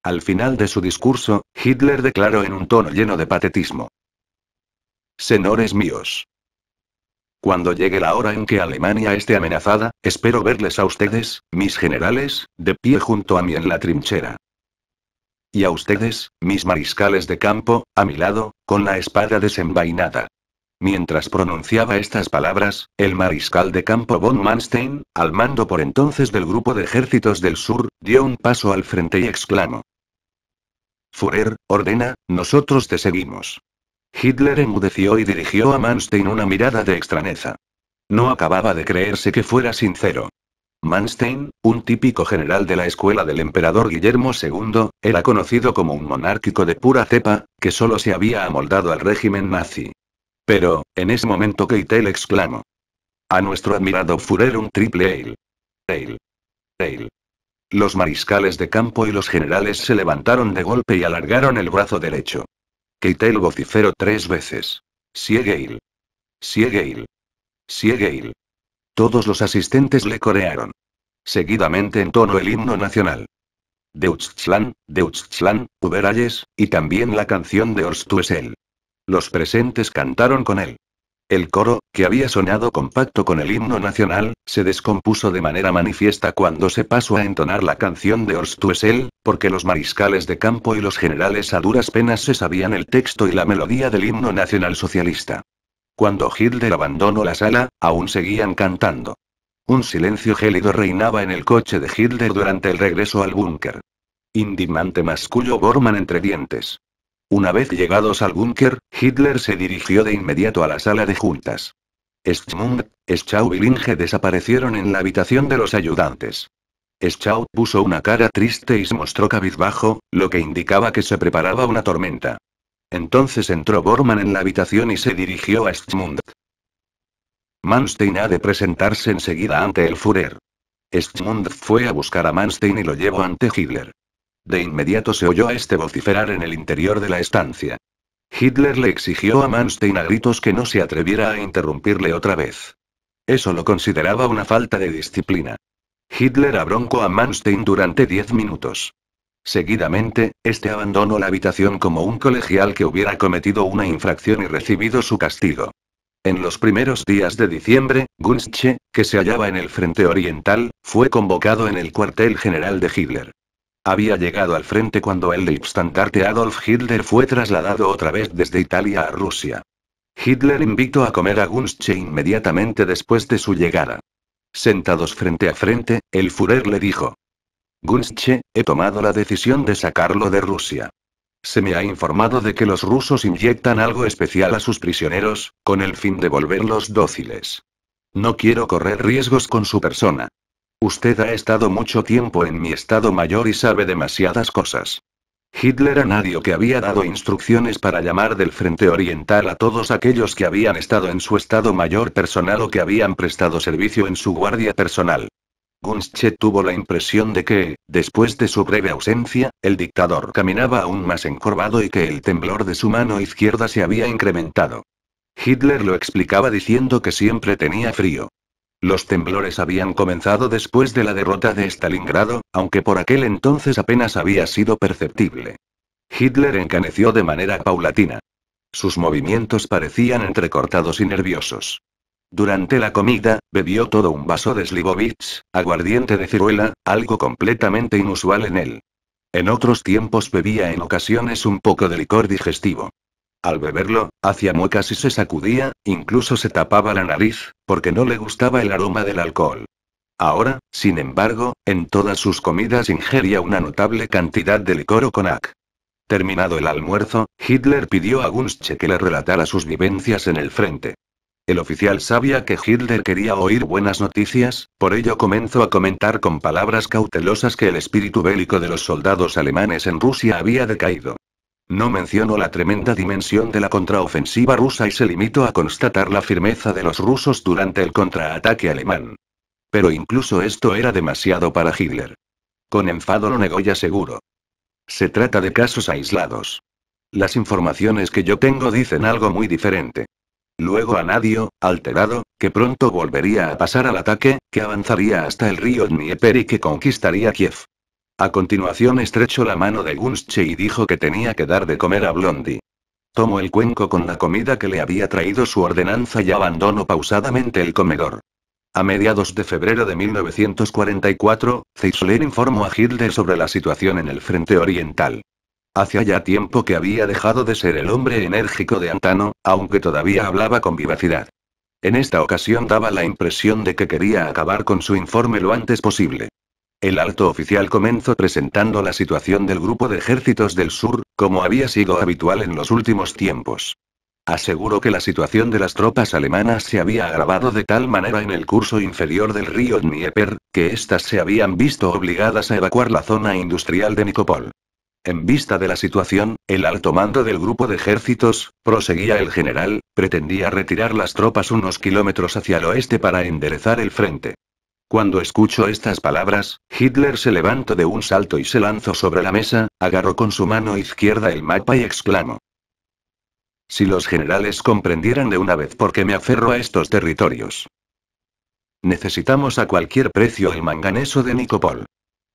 Al final de su discurso, Hitler declaró en un tono lleno de patetismo: «Señores míos. Cuando llegue la hora en que Alemania esté amenazada, espero verles a ustedes, mis generales, de pie junto a mí en la trinchera. Y a ustedes, mis mariscales de campo, a mi lado, con la espada desenvainada». Mientras pronunciaba estas palabras, el mariscal de campo von Manstein, al mando por entonces del Grupo de Ejércitos del Sur, dio un paso al frente y exclamó: «Führer, ordena, nosotros te seguimos». Hitler enmudeció y dirigió a Manstein una mirada de extrañeza. No acababa de creerse que fuera sincero. Manstein, un típico general de la escuela del emperador Guillermo II, era conocido como un monárquico de pura cepa, que solo se había amoldado al régimen nazi. Pero, en ese momento Keitel exclamó: «A nuestro admirado Führer un triple Heil. Heil. Heil». Los mariscales de campo y los generales se levantaron de golpe y alargaron el brazo derecho. Keitel vociferó 3 veces: «Sieg Heil. Sieg Heil». Todos los asistentes le corearon. Seguidamente entonó el himno nacional: «Deutschland, Deutschland, über alles», y también la canción de Horst Wessel. Los presentes cantaron con él. El coro, que había sonado compacto con el himno nacional, se descompuso de manera manifiesta cuando se pasó a entonar la canción de Horst Wessel, porque los mariscales de campo y los generales a duras penas se sabían el texto y la melodía del himno nacional socialista. Cuando Hitler abandonó la sala, aún seguían cantando. Un silencio gélido reinaba en el coche de Hitler durante el regreso al búnker. «Indignante», masculló Bormann entre dientes. Una vez llegados al búnker, Hitler se dirigió de inmediato a la sala de juntas. Schmund, Schau y Linge desaparecieron en la habitación de los ayudantes. Schau puso una cara triste y se mostró cabizbajo, lo que indicaba que se preparaba una tormenta. Entonces entró Bormann en la habitación y se dirigió a Schmund. «Manstein ha de presentarse enseguida ante el Führer». Schmund fue a buscar a Manstein y lo llevó ante Hitler. De inmediato se oyó a este vociferar en el interior de la estancia. Hitler le exigió a Manstein a gritos que no se atreviera a interrumpirle otra vez. Eso lo consideraba una falta de disciplina. Hitler abroncó a Manstein durante 10 minutos. Seguidamente, este abandonó la habitación como un colegial que hubiera cometido una infracción y recibido su castigo. En los primeros días de diciembre, Gunzsche, que se hallaba en el frente oriental, fue convocado en el cuartel general de Hitler. Había llegado al frente cuando el Leibstandarte Adolf Hitler fue trasladado otra vez desde Italia a Rusia. Hitler invitó a comer a Gunzsche inmediatamente después de su llegada. Sentados frente a frente, el Führer le dijo: «Gunzsche, he tomado la decisión de sacarlo de Rusia. Se me ha informado de que los rusos inyectan algo especial a sus prisioneros, con el fin de volverlos dóciles. No quiero correr riesgos con su persona. Usted ha estado mucho tiempo en mi Estado Mayor y sabe demasiadas cosas». Hitler añadió que había dado instrucciones para llamar del frente oriental a todos aquellos que habían estado en su Estado Mayor personal o que habían prestado servicio en su guardia personal. Gunzsche tuvo la impresión de que, después de su breve ausencia, el dictador caminaba aún más encorvado y que el temblor de su mano izquierda se había incrementado. Hitler lo explicaba diciendo que siempre tenía frío. Los temblores habían comenzado después de la derrota de Stalingrado, aunque por aquel entonces apenas había sido perceptible. Hitler encaneció de manera paulatina. Sus movimientos parecían entrecortados y nerviosos. Durante la comida, bebió todo un vaso de Slivovitz, aguardiente de ciruela, algo completamente inusual en él. En otros tiempos bebía en ocasiones un poco de licor digestivo. Al beberlo, hacía muecas y se sacudía, incluso se tapaba la nariz, porque no le gustaba el aroma del alcohol. Ahora, sin embargo, en todas sus comidas ingería una notable cantidad de licor o cognac. Terminado el almuerzo, Hitler pidió a Gunzsche que le relatara sus vivencias en el frente. El oficial sabía que Hitler quería oír buenas noticias, por ello comenzó a comentar con palabras cautelosas que el espíritu bélico de los soldados alemanes en Rusia había decaído. No mencionó la tremenda dimensión de la contraofensiva rusa y se limitó a constatar la firmeza de los rusos durante el contraataque alemán. Pero incluso esto era demasiado para Hitler. Con enfado lo negó y aseguró. Se trata de casos aislados. Las informaciones que yo tengo dicen algo muy diferente. Luego añadió, alterado, que pronto volvería a pasar al ataque, que avanzaría hasta el río Dnieper y que conquistaría Kiev. A continuación estrechó la mano de Gunske y dijo que tenía que dar de comer a Blondie. Tomó el cuenco con la comida que le había traído su ordenanza y abandonó pausadamente el comedor. A mediados de febrero de 1944, Zeisler informó a Hitler sobre la situación en el frente oriental. Hacía ya tiempo que había dejado de ser el hombre enérgico de antaño, aunque todavía hablaba con vivacidad. En esta ocasión daba la impresión de que quería acabar con su informe lo antes posible. El alto oficial comenzó presentando la situación del grupo de ejércitos del sur, como había sido habitual en los últimos tiempos. Aseguró que la situación de las tropas alemanas se había agravado de tal manera en el curso inferior del río Dnieper, que éstas se habían visto obligadas a evacuar la zona industrial de Nikopol. En vista de la situación, el alto mando del grupo de ejércitos, proseguía el general, pretendía retirar las tropas unos kilómetros hacia el oeste para enderezar el frente. Cuando escuchó estas palabras, Hitler se levantó de un salto y se lanzó sobre la mesa, agarró con su mano izquierda el mapa y exclamó. Si los generales comprendieran de una vez por qué me aferro a estos territorios. Necesitamos a cualquier precio el manganeso de Nikopol.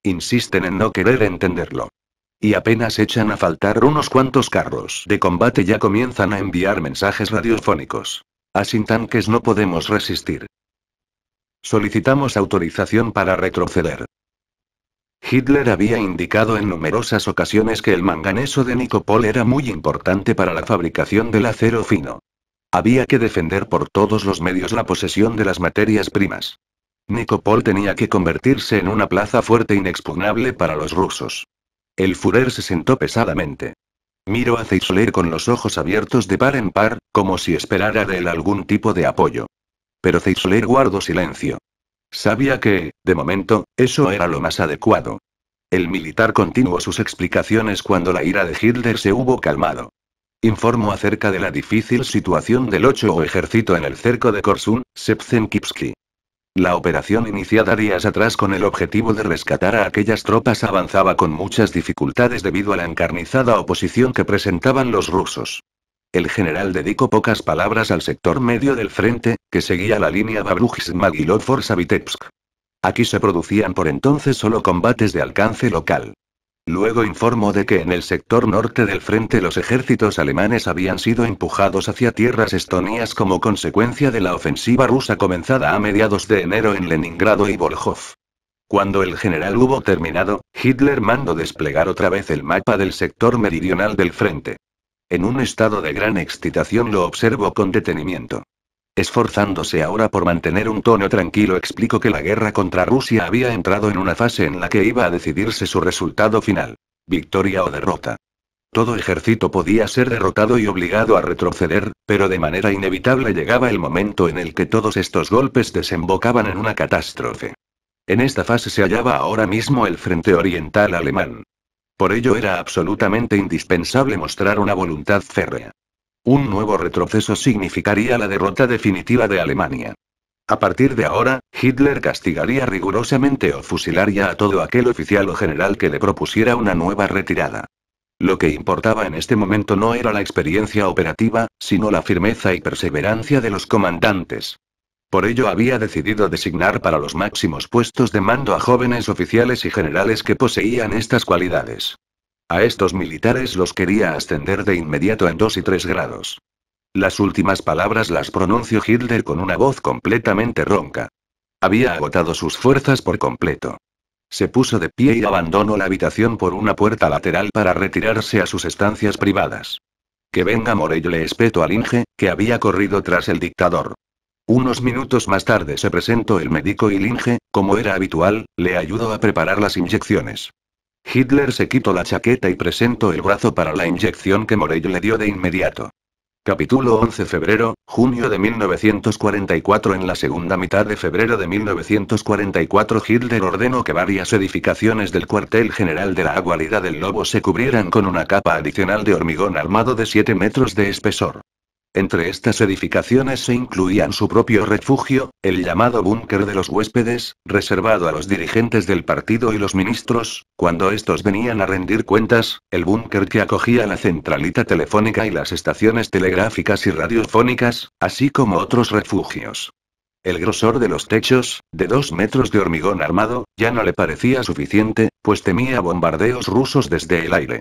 Insisten en no querer entenderlo. Y apenas echan a faltar unos cuantos carros de combate ya comienzan a enviar mensajes radiofónicos. A sin tanques no podemos resistir. Solicitamos autorización para retroceder. Hitler había indicado en numerosas ocasiones que el manganeso de Nikopol era muy importante para la fabricación del acero fino. Había que defender por todos los medios la posesión de las materias primas. Nikopol tenía que convertirse en una plaza fuerte inexpugnable para los rusos. El Führer se sentó pesadamente. Miró a Zeisler con los ojos abiertos de par en par, como si esperara de él algún tipo de apoyo. Pero Zeisler guardó silencio. Sabía que, de momento, eso era lo más adecuado. El militar continuó sus explicaciones cuando la ira de Hitler se hubo calmado. Informó acerca de la difícil situación del 8º ejército en el cerco de Korsun, Shevchenkivsky. La operación iniciada días atrás con el objetivo de rescatar a aquellas tropas avanzaba con muchas dificultades debido a la encarnizada oposición que presentaban los rusos. El general dedicó pocas palabras al sector medio del frente, que seguía la línea Babrujsk-Magilov-Savitebsk. Aquí se producían por entonces solo combates de alcance local. Luego informó de que en el sector norte del frente los ejércitos alemanes habían sido empujados hacia tierras estonias como consecuencia de la ofensiva rusa comenzada a mediados de enero en Leningrado y Volkhov. Cuando el general hubo terminado, Hitler mandó desplegar otra vez el mapa del sector meridional del frente. En un estado de gran excitación lo observó con detenimiento. Esforzándose ahora por mantener un tono tranquilo, explicó que la guerra contra Rusia había entrado en una fase en la que iba a decidirse su resultado final: victoria o derrota. Todo ejército podía ser derrotado y obligado a retroceder, pero de manera inevitable llegaba el momento en el que todos estos golpes desembocaban en una catástrofe. En esta fase se hallaba ahora mismo el frente oriental alemán. Por ello era absolutamente indispensable mostrar una voluntad férrea. Un nuevo retroceso significaría la derrota definitiva de Alemania. A partir de ahora, Hitler castigaría rigurosamente o fusilaría a todo aquel oficial o general que le propusiera una nueva retirada. Lo que importaba en este momento no era la experiencia operativa, sino la firmeza y perseverancia de los comandantes. Por ello había decidido designar para los máximos puestos de mando a jóvenes oficiales y generales que poseían estas cualidades. A estos militares los quería ascender de inmediato en 2 y 3 grados. Las últimas palabras las pronunció Hitler con una voz completamente ronca. Había agotado sus fuerzas por completo. Se puso de pie y abandonó la habitación por una puerta lateral para retirarse a sus estancias privadas. Que venga Morell, le espetó al Inge, que había corrido tras el dictador. Unos minutos más tarde se presentó el médico y Inge, como era habitual, le ayudó a preparar las inyecciones. Hitler se quitó la chaqueta y presentó el brazo para la inyección que Morell le dio de inmediato. Capítulo 11. Junio de 1944. En la segunda mitad de febrero de 1944 Hitler ordenó que varias edificaciones del cuartel general de la guarida del Lobo se cubrieran con una capa adicional de hormigón armado de 7 metros de espesor. Entre estas edificaciones se incluían su propio refugio, el llamado búnker de los huéspedes, reservado a los dirigentes del partido y los ministros, cuando estos venían a rendir cuentas, el búnker que acogía la centralita telefónica y las estaciones telegráficas y radiofónicas, así como otros refugios. El grosor de los techos, de 2 metros de hormigón armado, ya no le parecía suficiente, pues temía bombardeos rusos desde el aire.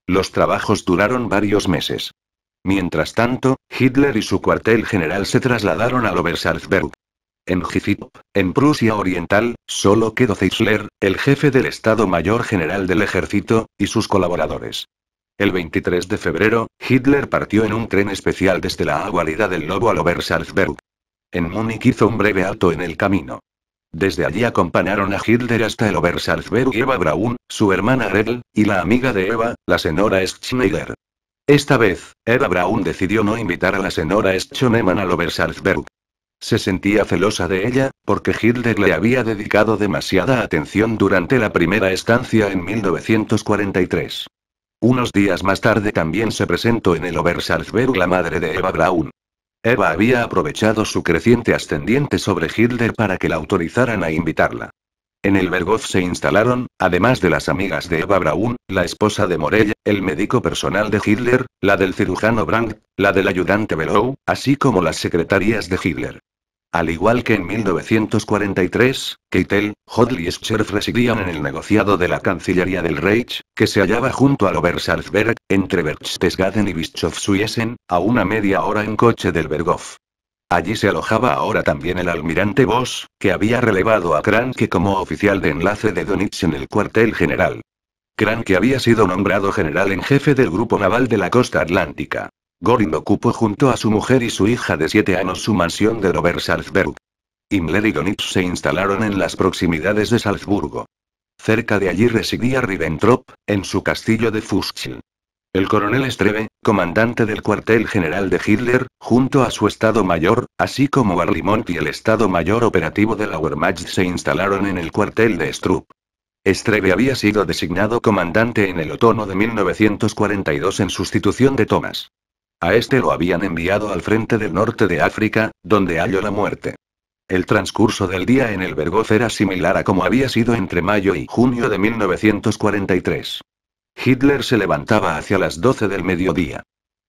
Los trabajos duraron varios meses. Mientras tanto, Hitler y su cuartel general se trasladaron al Obersalzberg. En Gifip, en Prusia Oriental, solo quedó Zeisler, el jefe del Estado Mayor General del Ejército, y sus colaboradores. El 23 de febrero, Hitler partió en un tren especial desde la guarida del Lobo al Obersalzberg. En Múnich hizo un breve alto en el camino. Desde allí acompañaron a Hitler hasta el Obersalzberg Eva Braun, su hermana Gretel, y la amiga de Eva, la señora Schneider. Esta vez, Eva Braun decidió no invitar a la señora Schonemann al Obersalzberg. Se sentía celosa de ella, porque Hitler le había dedicado demasiada atención durante la primera estancia en 1943. Unos días más tarde también se presentó en el Obersalzberg la madre de Eva Braun. Eva había aprovechado su creciente ascendiente sobre Hitler para que la autorizaran a invitarla. En el Berghof se instalaron, además de las amigas de Eva Braun, la esposa de Morell, el médico personal de Hitler, la del cirujano Brandt, la del ayudante Below, así como las secretarias de Hitler. Al igual que en 1943, Keitel, Hodl y Scherf residían en el negociado de la Cancillería del Reich, que se hallaba junto al Obersalzberg, entre Berchtesgaden y Bischofswiesen, a una media hora en coche del Berghof. Allí se alojaba ahora también el almirante Voss, que había relevado a Kranke como oficial de enlace de Donitz en el cuartel general. Kranke había sido nombrado general en jefe del grupo naval de la costa atlántica. Göring ocupó junto a su mujer y su hija de 7 años su mansión del Obersalzberg. Himmler y Donitz se instalaron en las proximidades de Salzburgo. Cerca de allí residía Ribbentrop, en su castillo de Fuchsl. El coronel Strebe, comandante del cuartel general de Hitler, junto a su Estado Mayor, así como Barlimont y el Estado Mayor operativo de la Wehrmacht se instalaron en el cuartel de Strupp. Strebe había sido designado comandante en el otoño de 1942 en sustitución de Thomas. A este lo habían enviado al frente del norte de África, donde halló la muerte. El transcurso del día en el Berghof era similar a como había sido entre mayo y junio de 1943. Hitler se levantaba hacia las 12 del mediodía.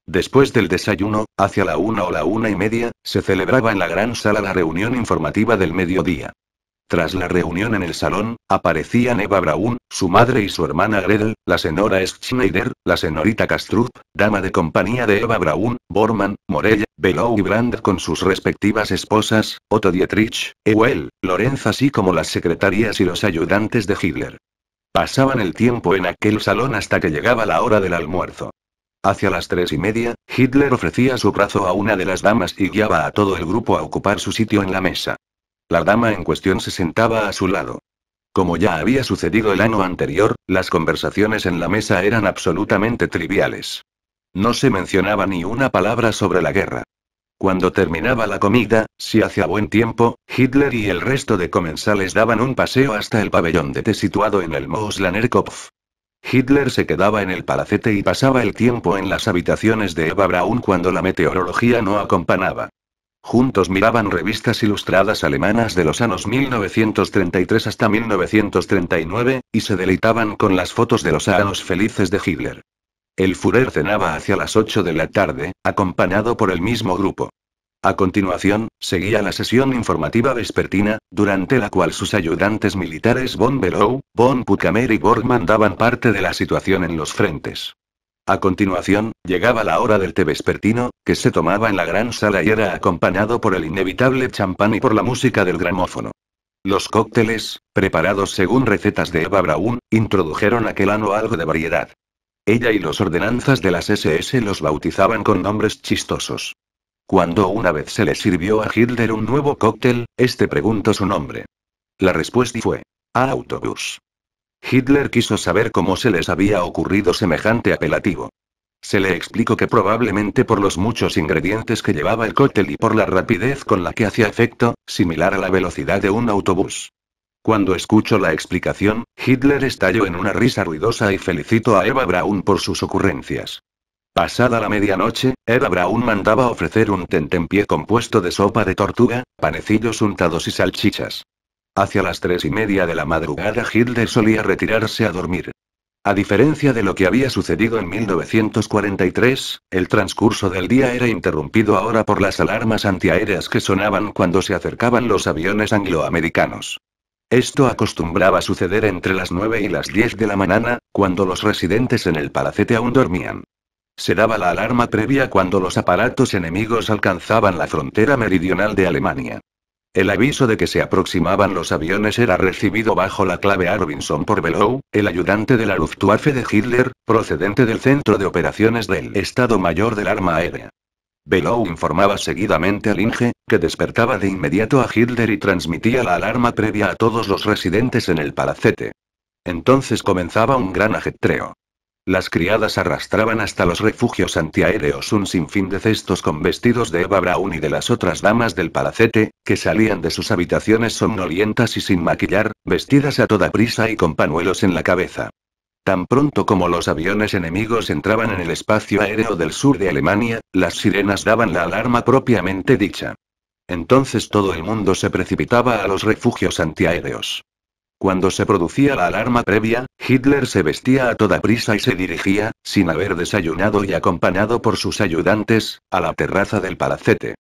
Después del desayuno, hacia la 1 o la 1:30, se celebraba en la gran sala la reunión informativa del mediodía. Tras la reunión en el salón, aparecían Eva Braun, su madre y su hermana Gretel, la señora Schneider, la señorita Kastrup, dama de compañía de Eva Braun, Bormann, Morell, Below y Brandt con sus respectivas esposas, Otto Dietrich, Ewell, Lorenz así como las secretarias y los ayudantes de Hitler. Pasaban el tiempo en aquel salón hasta que llegaba la hora del almuerzo. Hacia las 3:30, Hitler ofrecía su brazo a una de las damas y guiaba a todo el grupo a ocupar su sitio en la mesa. La dama en cuestión se sentaba a su lado. Como ya había sucedido el año anterior, las conversaciones en la mesa eran absolutamente triviales. No se mencionaba ni una palabra sobre la guerra. Cuando terminaba la comida, si hacía buen tiempo, Hitler y el resto de comensales daban un paseo hasta el pabellón de té situado en el Moos-Lannerkopf. Hitler se quedaba en el palacete y pasaba el tiempo en las habitaciones de Eva Braun cuando la meteorología no acompañaba. Juntos miraban revistas ilustradas alemanas de los años 1933 hasta 1939, y se deleitaban con las fotos de los años felices de Hitler. El Führer cenaba hacia las 8 de la tarde, acompañado por el mismo grupo. A continuación, seguía la sesión informativa vespertina, durante la cual sus ayudantes militares von Below, von Puttkamer y Bormann daban parte de la situación en los frentes. A continuación, llegaba la hora del té vespertino, que se tomaba en la gran sala y era acompañado por el inevitable champán y por la música del gramófono. Los cócteles, preparados según recetas de Eva Braun, introdujeron aquel año algo de variedad. Ella y los ordenanzas de las SS los bautizaban con nombres chistosos. Cuando una vez se le sirvió a Hitler un nuevo cóctel, este preguntó su nombre. La respuesta fue: Autobús. Hitler quiso saber cómo se les había ocurrido semejante apelativo. Se le explicó que probablemente por los muchos ingredientes que llevaba el cóctel y por la rapidez con la que hacía efecto, similar a la velocidad de un autobús. Cuando escuchó la explicación, Hitler estalló en una risa ruidosa y felicitó a Eva Braun por sus ocurrencias. Pasada la medianoche, Eva Braun mandaba ofrecer un tentempié compuesto de sopa de tortuga, panecillos untados y salchichas. Hacia las 3:30 de la madrugada Hitler solía retirarse a dormir. A diferencia de lo que había sucedido en 1943, el transcurso del día era interrumpido ahora por las alarmas antiaéreas que sonaban cuando se acercaban los aviones angloamericanos. Esto acostumbraba suceder entre las 9 y las 10 de la mañana, cuando los residentes en el palacete aún dormían. Se daba la alarma previa cuando los aparatos enemigos alcanzaban la frontera meridional de Alemania. El aviso de que se aproximaban los aviones era recibido bajo la clave Arvinson por Below, el ayudante de la Luftwaffe de Hitler, procedente del Centro de Operaciones del Estado Mayor del Arma Aérea. Below informaba seguidamente al Inge, que despertaba de inmediato a Hitler y transmitía la alarma previa a todos los residentes en el palacete. Entonces comenzaba un gran ajetreo. Las criadas arrastraban hasta los refugios antiaéreos un sinfín de cestos con vestidos de Eva Braun y de las otras damas del palacete, que salían de sus habitaciones somnolientas y sin maquillar, vestidas a toda prisa y con pañuelos en la cabeza. Tan pronto como los aviones enemigos entraban en el espacio aéreo del sur de Alemania, las sirenas daban la alarma propiamente dicha. Entonces todo el mundo se precipitaba a los refugios antiaéreos. Cuando se producía la alarma previa, Hitler se vestía a toda prisa y se dirigía, sin haber desayunado y acompañado por sus ayudantes, a la terraza del palacete.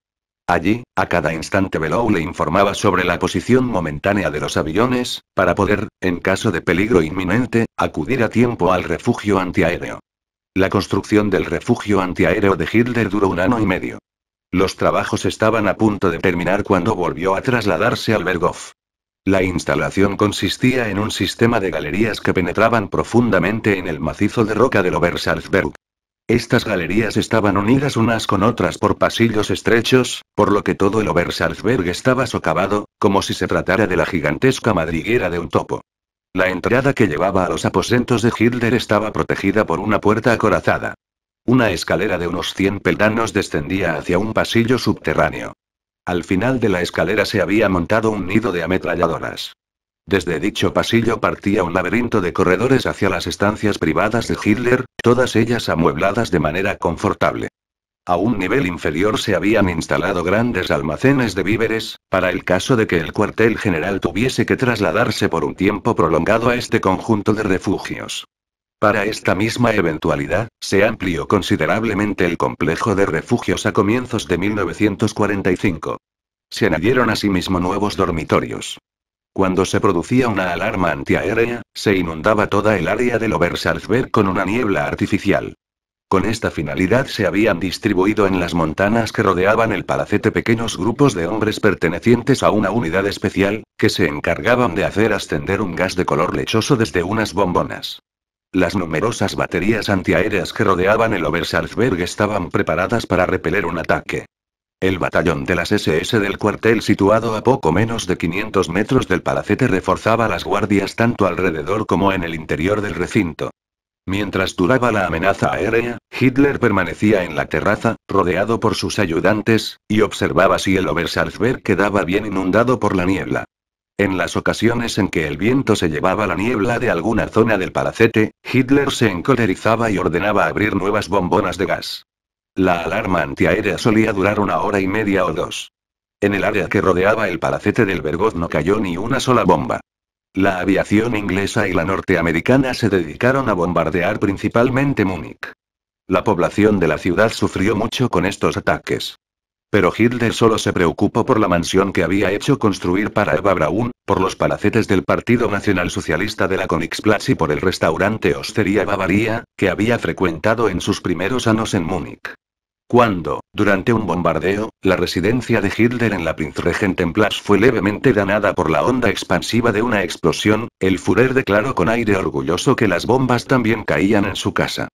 Allí, a cada instante Below le informaba sobre la posición momentánea de los aviones, para poder, en caso de peligro inminente, acudir a tiempo al refugio antiaéreo. La construcción del refugio antiaéreo de Hitler duró 1 año y medio. Los trabajos estaban a punto de terminar cuando volvió a trasladarse al Berghof. La instalación consistía en un sistema de galerías que penetraban profundamente en el macizo de roca del Obersalzberg. Estas galerías estaban unidas unas con otras por pasillos estrechos, por lo que todo el Obersalzberg estaba socavado, como si se tratara de la gigantesca madriguera de un topo. La entrada que llevaba a los aposentos de Hitler estaba protegida por una puerta acorazada. Una escalera de unos 100 peldaños descendía hacia un pasillo subterráneo. Al final de la escalera se había montado un nido de ametralladoras. Desde dicho pasillo partía un laberinto de corredores hacia las estancias privadas de Hitler, todas ellas amuebladas de manera confortable. A un nivel inferior se habían instalado grandes almacenes de víveres, para el caso de que el cuartel general tuviese que trasladarse por un tiempo prolongado a este conjunto de refugios. Para esta misma eventualidad, se amplió considerablemente el complejo de refugios a comienzos de 1945. Se añadieron asimismo nuevos dormitorios. Cuando se producía una alarma antiaérea, se inundaba toda el área del Obersalzberg con una niebla artificial. Con esta finalidad se habían distribuido en las montanas que rodeaban el palacete pequeños grupos de hombres pertenecientes a una unidad especial, que se encargaban de hacer ascender un gas de color lechoso desde unas bombonas. Las numerosas baterías antiaéreas que rodeaban el Obersalzberg estaban preparadas para repeler un ataque. El batallón de las SS del cuartel situado a poco menos de 500 metros del palacete reforzaba las guardias tanto alrededor como en el interior del recinto. Mientras duraba la amenaza aérea, Hitler permanecía en la terraza, rodeado por sus ayudantes, y observaba si el Obersalzberg quedaba bien inundado por la niebla. En las ocasiones en que el viento se llevaba la niebla de alguna zona del palacete, Hitler se encolerizaba y ordenaba abrir nuevas bombonas de gas. La alarma antiaérea solía durar 1 hora y media o 2. En el área que rodeaba el palacete del Berghof no cayó ni una sola bomba. La aviación inglesa y la norteamericana se dedicaron a bombardear principalmente Múnich. La población de la ciudad sufrió mucho con estos ataques. Pero Hitler solo se preocupó por la mansión que había hecho construir para Eva Braun, por los palacetes del Partido Nacionalsocialista de la Königsplatz y por el restaurante Osteria Bavaria, que había frecuentado en sus primeros años en Múnich. Cuando, durante un bombardeo, la residencia de Hitler en la Prinzregentenplatz fue levemente dañada por la onda expansiva de una explosión, el Führer declaró con aire orgulloso que las bombas también caían en su casa.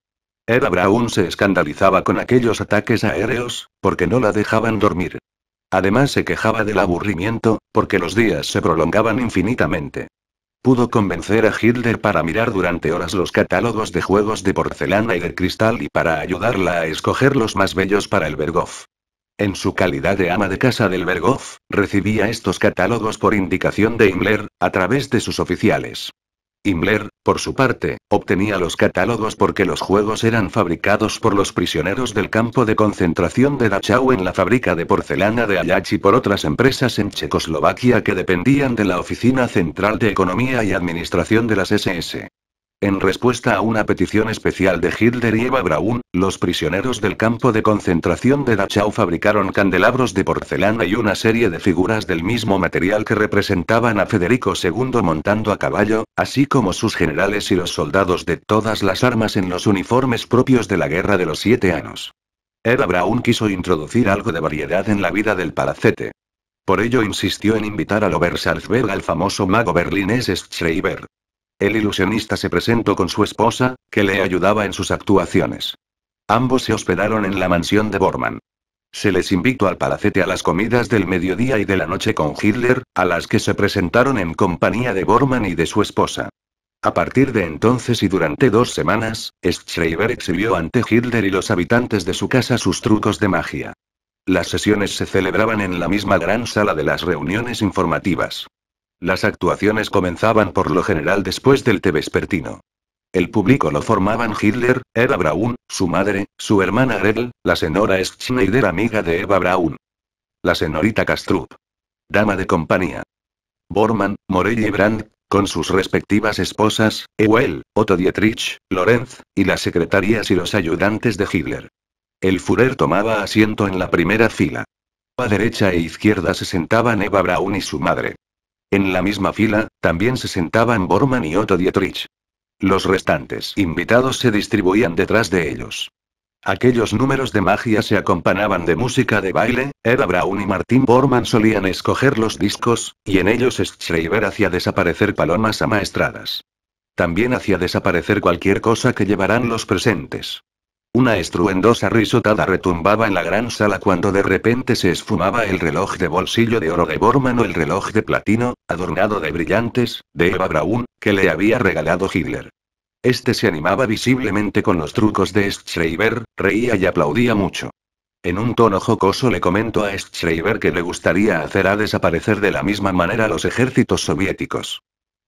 Eva Braun se escandalizaba con aquellos ataques aéreos, porque no la dejaban dormir. Además se quejaba del aburrimiento, porque los días se prolongaban infinitamente. Pudo convencer a Hitler para mirar durante horas los catálogos de juegos de porcelana y de cristal y para ayudarla a escoger los más bellos para el Berghof. En su calidad de ama de casa del Berghof, recibía estos catálogos por indicación de Himmler, a través de sus oficiales. Himmler, por su parte, obtenía los catálogos porque los juegos eran fabricados por los prisioneros del campo de concentración de Dachau en la fábrica de porcelana de Allach y por otras empresas en Checoslovaquia que dependían de la Oficina Central de Economía y Administración de las SS. En respuesta a una petición especial de Hitler y Eva Braun, los prisioneros del campo de concentración de Dachau fabricaron candelabros de porcelana y una serie de figuras del mismo material que representaban a Federico II montando a caballo, así como sus generales y los soldados de todas las armas en los uniformes propios de la Guerra de los 7 años. Eva Braun quiso introducir algo de variedad en la vida del palacete. Por ello insistió en invitar al Obersalzberg al famoso mago berlinés Schreiber. El ilusionista se presentó con su esposa, que le ayudaba en sus actuaciones. Ambos se hospedaron en la mansión de Bormann. Se les invitó al palacete a las comidas del mediodía y de la noche con Hitler, a las que se presentaron en compañía de Bormann y de su esposa. A partir de entonces y durante 2 semanas, Schreiber exhibió ante Hitler y los habitantes de su casa sus trucos de magia. Las sesiones se celebraban en la misma gran sala de las reuniones informativas. Las actuaciones comenzaban por lo general después del té vespertino. El público lo formaban Hitler, Eva Braun, su madre, su hermana Gretel, la señora Schneider amiga de Eva Braun, la señorita Kastrup, dama de compañía, Bormann, Morelli y Brandt, con sus respectivas esposas, Ewell, Otto Dietrich, Lorenz, y las secretarias y los ayudantes de Hitler. El Führer tomaba asiento en la primera fila. A derecha e izquierda se sentaban Eva Braun y su madre. En la misma fila, también se sentaban Bormann y Otto Dietrich. Los restantes invitados se distribuían detrás de ellos. Aquellos números de magia se acompañaban de música de baile, Eva Braun y Martin Bormann solían escoger los discos, y en ellos Schreiber hacía desaparecer palomas amaestradas. También hacía desaparecer cualquier cosa que llevaran los presentes. Una estruendosa risotada retumbaba en la gran sala cuando de repente se esfumaba el reloj de bolsillo de oro de Bormann o el reloj de platino, adornado de brillantes, de Eva Braun, que le había regalado Hitler. Este se animaba visiblemente con los trucos de Schreiber, reía y aplaudía mucho. En un tono jocoso le comentó a Schreiber que le gustaría hacer desaparecer de la misma manera los ejércitos soviéticos.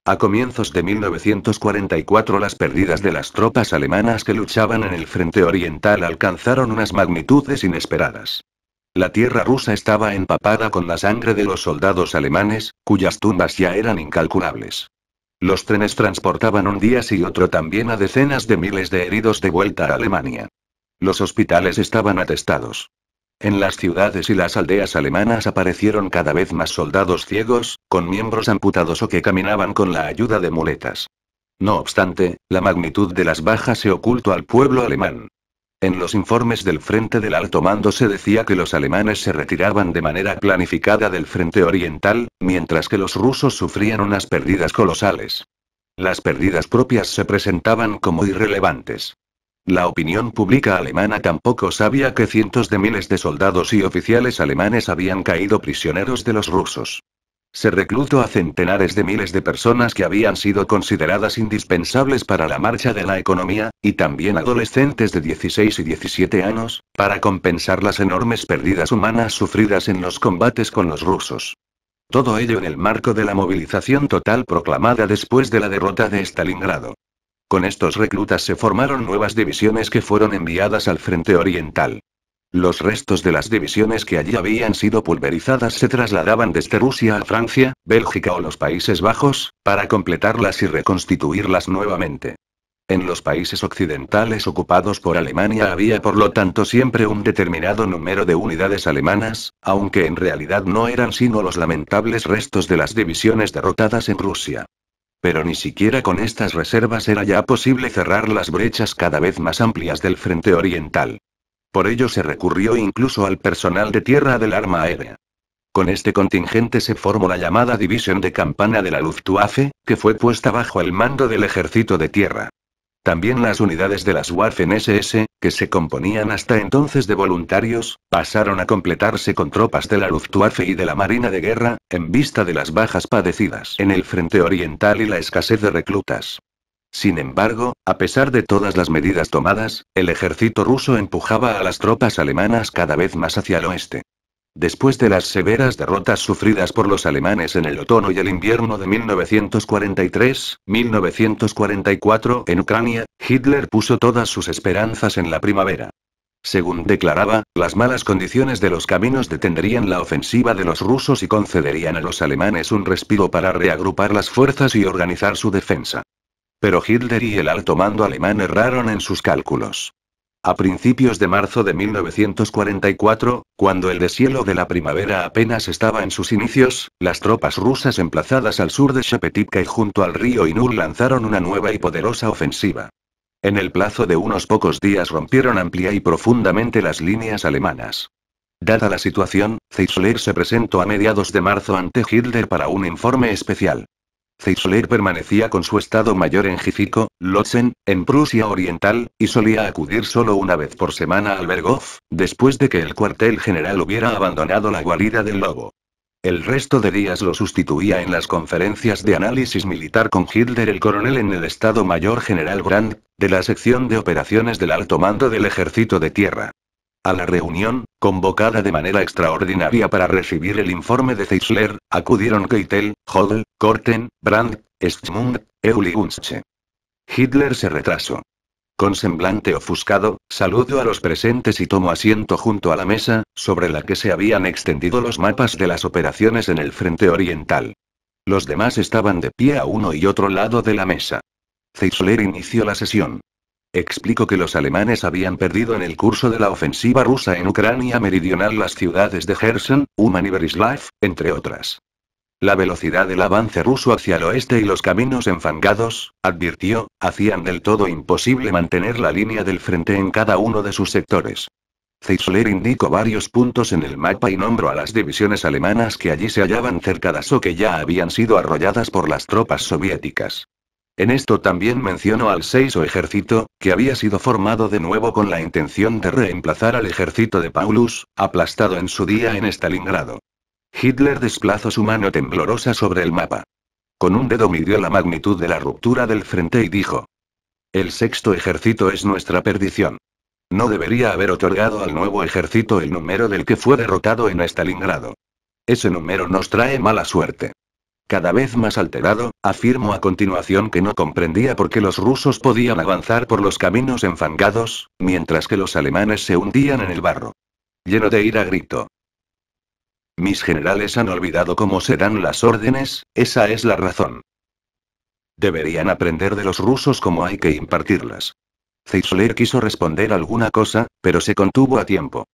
A comienzos de 1944 las pérdidas de las tropas alemanas que luchaban en el frente oriental alcanzaron unas magnitudes inesperadas. La tierra rusa estaba empapada con la sangre de los soldados alemanes, cuyas tumbas ya eran incalculables. Los trenes transportaban un día sí y otro también a decenas de miles de heridos de vuelta a Alemania. Los hospitales estaban atestados. En las ciudades y las aldeas alemanas aparecieron cada vez más soldados ciegos, con miembros amputados o que caminaban con la ayuda de muletas. No obstante, la magnitud de las bajas se ocultó al pueblo alemán. En los informes del Frente del Alto Mando se decía que los alemanes se retiraban de manera planificada del frente oriental, mientras que los rusos sufrían unas pérdidas colosales. Las pérdidas propias se presentaban como irrelevantes. La opinión pública alemana tampoco sabía que cientos de miles de soldados y oficiales alemanes habían caído prisioneros de los rusos. Se reclutó a centenares de miles de personas que habían sido consideradas indispensables para la marcha de la economía, y también adolescentes de 16 y 17 años, para compensar las enormes pérdidas humanas sufridas en los combates con los rusos. Todo ello en el marco de la movilización total proclamada después de la derrota de Stalingrado. Con estos reclutas se formaron nuevas divisiones que fueron enviadas al frente oriental. Los restos de las divisiones que allí habían sido pulverizadas se trasladaban desde Rusia a Francia, Bélgica o los Países Bajos, para completarlas y reconstituirlas nuevamente. En los países occidentales ocupados por Alemania había por lo tanto siempre un determinado número de unidades alemanas, aunque en realidad no eran sino los lamentables restos de las divisiones derrotadas en Rusia. Pero ni siquiera con estas reservas era ya posible cerrar las brechas cada vez más amplias del frente oriental. Por ello se recurrió incluso al personal de tierra del arma aérea. Con este contingente se formó la llamada División de Campana de la Luftwaffe, que fue puesta bajo el mando del ejército de tierra. También las unidades de las Waffen-SS, que se componían hasta entonces de voluntarios, pasaron a completarse con tropas de la Luftwaffe y de la Marina de Guerra, en vista de las bajas padecidas en el frente oriental y la escasez de reclutas. Sin embargo, a pesar de todas las medidas tomadas, el ejército ruso empujaba a las tropas alemanas cada vez más hacia el oeste. Después de las severas derrotas sufridas por los alemanes en el otoño y el invierno de 1943-1944 en Ucrania, Hitler puso todas sus esperanzas en la primavera. Según declaraba, las malas condiciones de los caminos detendrían la ofensiva de los rusos y concederían a los alemanes un respiro para reagrupar las fuerzas y organizar su defensa. Pero Hitler y el alto mando alemán erraron en sus cálculos. A principios de marzo de 1944, cuando el deshielo de la primavera apenas estaba en sus inicios, las tropas rusas emplazadas al sur de Shepetivka y junto al río Inur lanzaron una nueva y poderosa ofensiva. En el plazo de unos pocos días rompieron amplia y profundamente las líneas alemanas. Dada la situación, Zeisler se presentó a mediados de marzo ante Hitler para un informe especial. Zeisler permanecía con su estado mayor en Jífico, Lützen, en Prusia Oriental, y solía acudir solo una vez por semana al Berghof, después de que el cuartel general hubiera abandonado la guarida del lobo. El resto de días lo sustituía en las conferencias de análisis militar con Hitler el coronel en el Estado Mayor General Brandt, de la sección de operaciones del Alto Mando del Ejército de Tierra. A la reunión, convocada de manera extraordinaria para recibir el informe de Zeisler, acudieron Keitel, Hodel, Korten, Brandt, Schmund, Eul y Gunzsche. Hitler se retrasó. Con semblante ofuscado, saludó a los presentes y tomó asiento junto a la mesa, sobre la que se habían extendido los mapas de las operaciones en el frente oriental. Los demás estaban de pie a uno y otro lado de la mesa. Zeisler inició la sesión. Explicó que los alemanes habían perdido en el curso de la ofensiva rusa en Ucrania meridional las ciudades de Gerson, Uman y Berislav, entre otras. La velocidad del avance ruso hacia el oeste y los caminos enfangados, advirtió, hacían del todo imposible mantener la línea del frente en cada uno de sus sectores. Zeisler indicó varios puntos en el mapa y nombró a las divisiones alemanas que allí se hallaban cercadas o que ya habían sido arrolladas por las tropas soviéticas. En esto también mencionó al Seiso ejército, que había sido formado de nuevo con la intención de reemplazar al ejército de Paulus, aplastado en su día en Stalingrado. Hitler desplazó su mano temblorosa sobre el mapa. Con un dedo midió la magnitud de la ruptura del frente y dijo: El sexto ejército es nuestra perdición. No debería haber otorgado al nuevo ejército el número del que fue derrotado en Stalingrado. Ese número nos trae mala suerte. Cada vez más alterado, afirmó a continuación que no comprendía por qué los rusos podían avanzar por los caminos enfangados, mientras que los alemanes se hundían en el barro. Lleno de ira gritó: Mis generales han olvidado cómo se dan las órdenes, esa es la razón. Deberían aprender de los rusos cómo hay que impartirlas. Zeisler quiso responder alguna cosa, pero se contuvo a tiempo.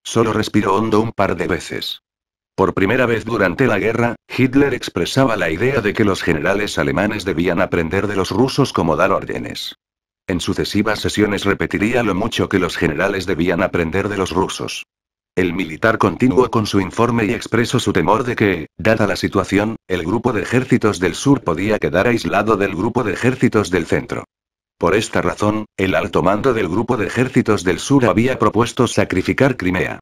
Solo respiró hondo un par de veces. Por primera vez durante la guerra, Hitler expresaba la idea de que los generales alemanes debían aprender de los rusos cómo dar órdenes. En sucesivas sesiones repetiría lo mucho que los generales debían aprender de los rusos. El militar continuó con su informe y expresó su temor de que, dada la situación, el grupo de ejércitos del sur podía quedar aislado del grupo de ejércitos del centro. Por esta razón, el alto mando del grupo de ejércitos del sur había propuesto sacrificar Crimea.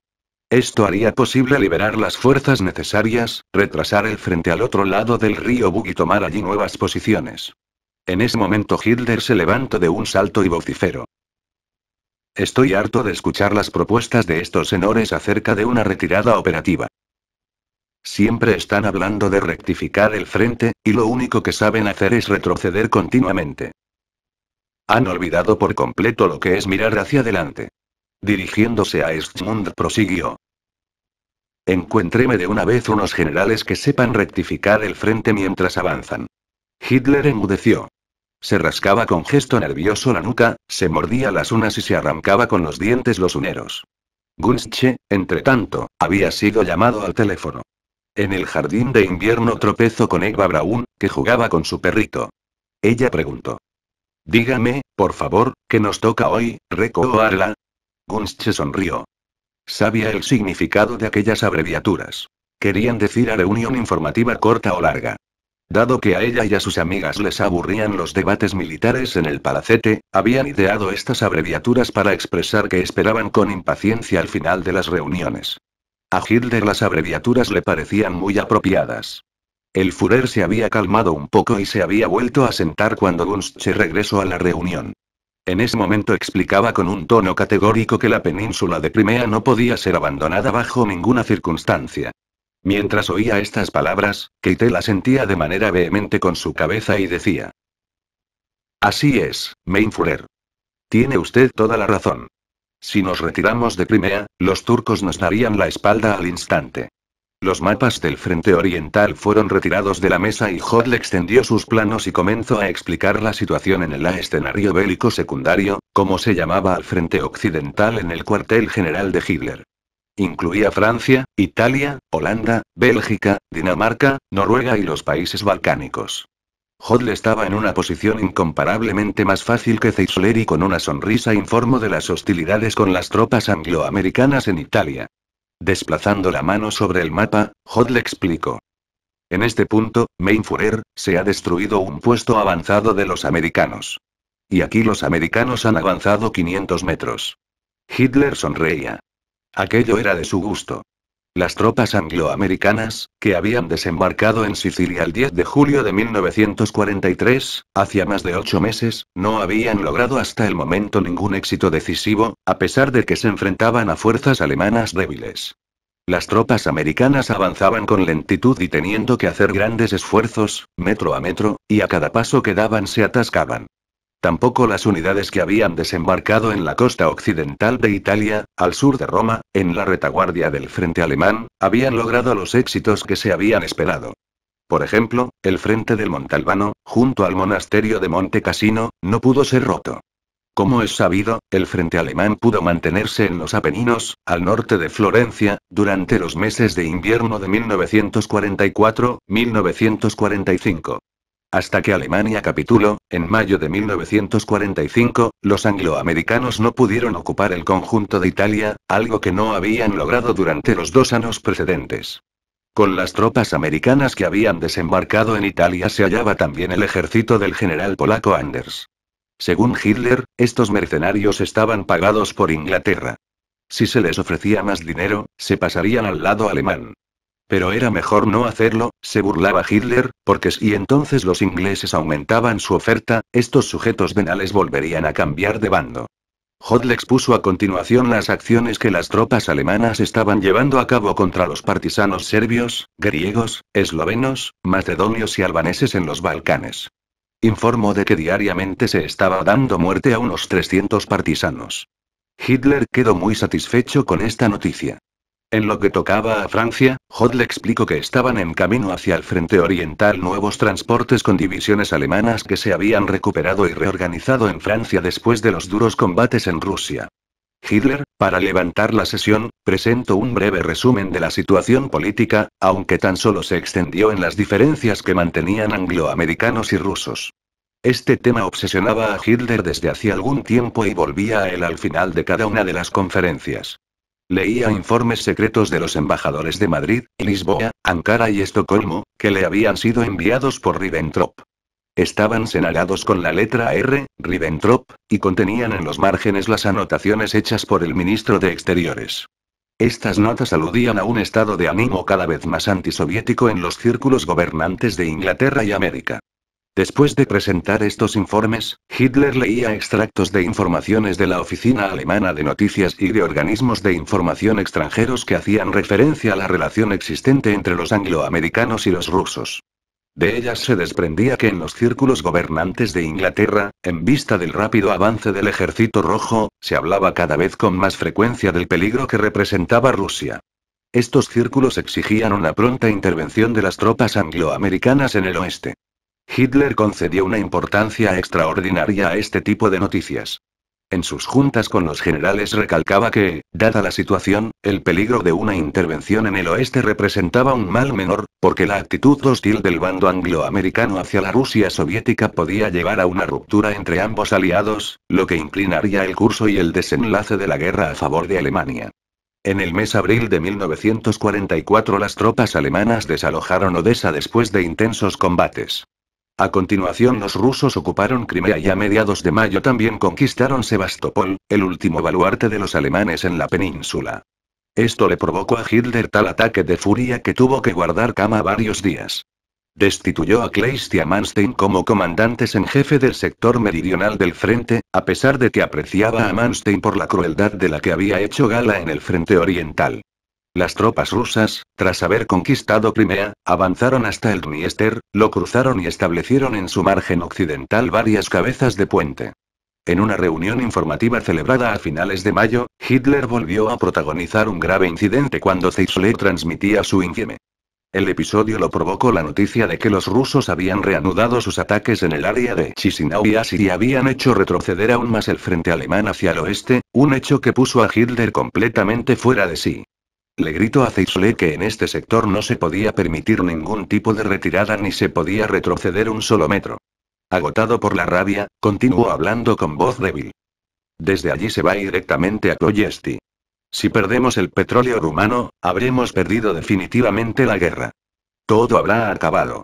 Esto haría posible liberar las fuerzas necesarias, retrasar el frente al otro lado del río Bug y tomar allí nuevas posiciones. En ese momento Hitler se levantó de un salto y vociferó: Estoy harto de escuchar las propuestas de estos señores acerca de una retirada operativa. Siempre están hablando de rectificar el frente, y lo único que saben hacer es retroceder continuamente. Han olvidado por completo lo que es mirar hacia adelante. Dirigiéndose a Schmund prosiguió: Encuéntreme de una vez unos generales que sepan rectificar el frente mientras avanzan. Hitler enmudeció. Se rascaba con gesto nervioso la nuca, se mordía las uñas y se arrancaba con los dientes los uneros. Gunzsche, entretanto, había sido llamado al teléfono. En el jardín de invierno tropezó con Eva Braun, que jugaba con su perrito. Ella preguntó: Dígame, por favor, ¿qué nos toca hoy, Reco Arla? Gunzsche sonrió. Sabía el significado de aquellas abreviaturas. Querían decir a reunión informativa corta o larga. Dado que a ella y a sus amigas les aburrían los debates militares en el palacete, habían ideado estas abreviaturas para expresar que esperaban con impaciencia al final de las reuniones. A Hitler las abreviaturas le parecían muy apropiadas. El Führer se había calmado un poco y se había vuelto a sentar cuando Gunzsche regresó a la reunión. En ese momento explicaba con un tono categórico que la península de Crimea no podía ser abandonada bajo ninguna circunstancia. Mientras oía estas palabras, Keitel asentía de manera vehemente con su cabeza y decía: Así es, mein Führer. Tiene usted toda la razón. Si nos retiramos de Crimea, los turcos nos darían la espalda al instante. Los mapas del frente oriental fueron retirados de la mesa y Hodl extendió sus planos y comenzó a explicar la situación en el escenario bélico secundario, como se llamaba al frente occidental en el cuartel general de Hitler. Incluía Francia, Italia, Holanda, Bélgica, Dinamarca, Noruega y los países balcánicos. Hodl estaba en una posición incomparablemente más fácil que Zeisler y con una sonrisa informó de las hostilidades con las tropas angloamericanas en Italia. Desplazando la mano sobre el mapa, Hodl explicó: En este punto, mein Führer, se ha destruido un puesto avanzado de los americanos. Y aquí los americanos han avanzado 500 metros. Hitler sonreía. Aquello era de su gusto. Las tropas angloamericanas, que habían desembarcado en Sicilia el 10 de julio de 1943, hacía más de 8 meses, no habían logrado hasta el momento ningún éxito decisivo, a pesar de que se enfrentaban a fuerzas alemanas débiles. Las tropas americanas avanzaban con lentitud y teniendo que hacer grandes esfuerzos, metro a metro, y a cada paso que daban se atascaban. Tampoco las unidades que habían desembarcado en la costa occidental de Italia, al sur de Roma, en la retaguardia del frente alemán, habían logrado los éxitos que se habían esperado. Por ejemplo, el frente del Montalbano, junto al monasterio de Monte Cassino, no pudo ser roto. Como es sabido, el frente alemán pudo mantenerse en los Apeninos, al norte de Florencia, durante los meses de invierno de 1944-1945. Hasta que Alemania capituló, en mayo de 1945, los angloamericanos no pudieron ocupar el conjunto de Italia, algo que no habían logrado durante los 2 años precedentes. Con las tropas americanas que habían desembarcado en Italia se hallaba también el ejército del general polaco Anders. Según Hitler, estos mercenarios estaban pagados por Inglaterra. Si se les ofrecía más dinero, se pasarían al lado alemán. Pero era mejor no hacerlo, se burlaba Hitler, porque si entonces los ingleses aumentaban su oferta, estos sujetos venales volverían a cambiar de bando. Hodl expuso a continuación las acciones que las tropas alemanas estaban llevando a cabo contra los partisanos serbios, griegos, eslovenos, macedonios y albaneses en los Balcanes. Informó de que diariamente se estaba dando muerte a unos 300 partisanos. Hitler quedó muy satisfecho con esta noticia. En lo que tocaba a Francia, Hodl explicó que estaban en camino hacia el frente oriental nuevos transportes con divisiones alemanas que se habían recuperado y reorganizado en Francia después de los duros combates en Rusia. Hitler, para levantar la sesión, presentó un breve resumen de la situación política, aunque tan solo se extendió en las diferencias que mantenían angloamericanos y rusos. Este tema obsesionaba a Hitler desde hacía algún tiempo y volvía a él al final de cada una de las conferencias. Leía informes secretos de los embajadores de Madrid, Lisboa, Ankara y Estocolmo, que le habían sido enviados por Ribbentrop. Estaban señalados con la letra R, Ribbentrop, y contenían en los márgenes las anotaciones hechas por el ministro de Exteriores. Estas notas aludían a un estado de ánimo cada vez más antisoviético en los círculos gobernantes de Inglaterra y América. Después de presentar estos informes, Hitler leía extractos de informaciones de la Oficina Alemana de Noticias y de organismos de información extranjeros que hacían referencia a la relación existente entre los angloamericanos y los rusos. De ellas se desprendía que en los círculos gobernantes de Inglaterra, en vista del rápido avance del Ejército Rojo, se hablaba cada vez con más frecuencia del peligro que representaba Rusia. Estos círculos exigían una pronta intervención de las tropas angloamericanas en el oeste. Hitler concedió una importancia extraordinaria a este tipo de noticias. En sus juntas con los generales recalcaba que, dada la situación, el peligro de una intervención en el oeste representaba un mal menor, porque la actitud hostil del bando angloamericano hacia la Rusia soviética podía llevar a una ruptura entre ambos aliados, lo que inclinaría el curso y el desenlace de la guerra a favor de Alemania. En el mes abril de 1944 las tropas alemanas desalojaron Odessa después de intensos combates. A continuación los rusos ocuparon Crimea y a mediados de mayo también conquistaron Sebastopol, el último baluarte de los alemanes en la península. Esto le provocó a Hitler tal ataque de furia que tuvo que guardar cama varios días. Destituyó a Kleist y a Manstein como comandantes en jefe del sector meridional del frente, a pesar de que apreciaba a Manstein por la crueldad de la que había hecho gala en el frente oriental. Las tropas rusas, tras haber conquistado Crimea, avanzaron hasta el Dniester, lo cruzaron y establecieron en su margen occidental varias cabezas de puente. En una reunión informativa celebrada a finales de mayo, Hitler volvió a protagonizar un grave incidente cuando Zeitzler transmitía su infieme. El episodio lo provocó la noticia de que los rusos habían reanudado sus ataques en el área de Chisinau y Asi y habían hecho retroceder aún más el frente alemán hacia el oeste, un hecho que puso a Hitler completamente fuera de sí. Le gritó a Zeitzler que en este sector no se podía permitir ningún tipo de retirada ni se podía retroceder un solo metro. Agotado por la rabia, continuó hablando con voz débil. Desde allí se va directamente a Ploiesti. Si perdemos el petróleo rumano, habremos perdido definitivamente la guerra. Todo habrá acabado.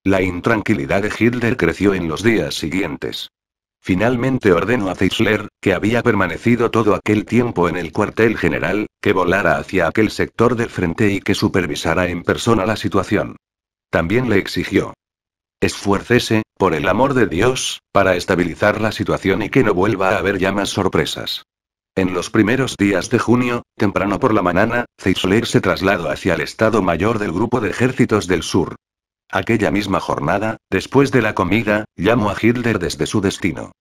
La intranquilidad de Hitler creció en los días siguientes. Finalmente ordenó a Zeitzler, que había permanecido todo aquel tiempo en el cuartel general, que volara hacia aquel sector del frente y que supervisara en persona la situación. También le exigió: esfuércese, por el amor de Dios, para estabilizar la situación y que no vuelva a haber ya más sorpresas. En los primeros días de junio, temprano por la mañana, Zeitzler se trasladó hacia el Estado Mayor del Grupo de Ejércitos del Sur. Aquella misma jornada, después de la comida, llamó a Hitler desde su destino.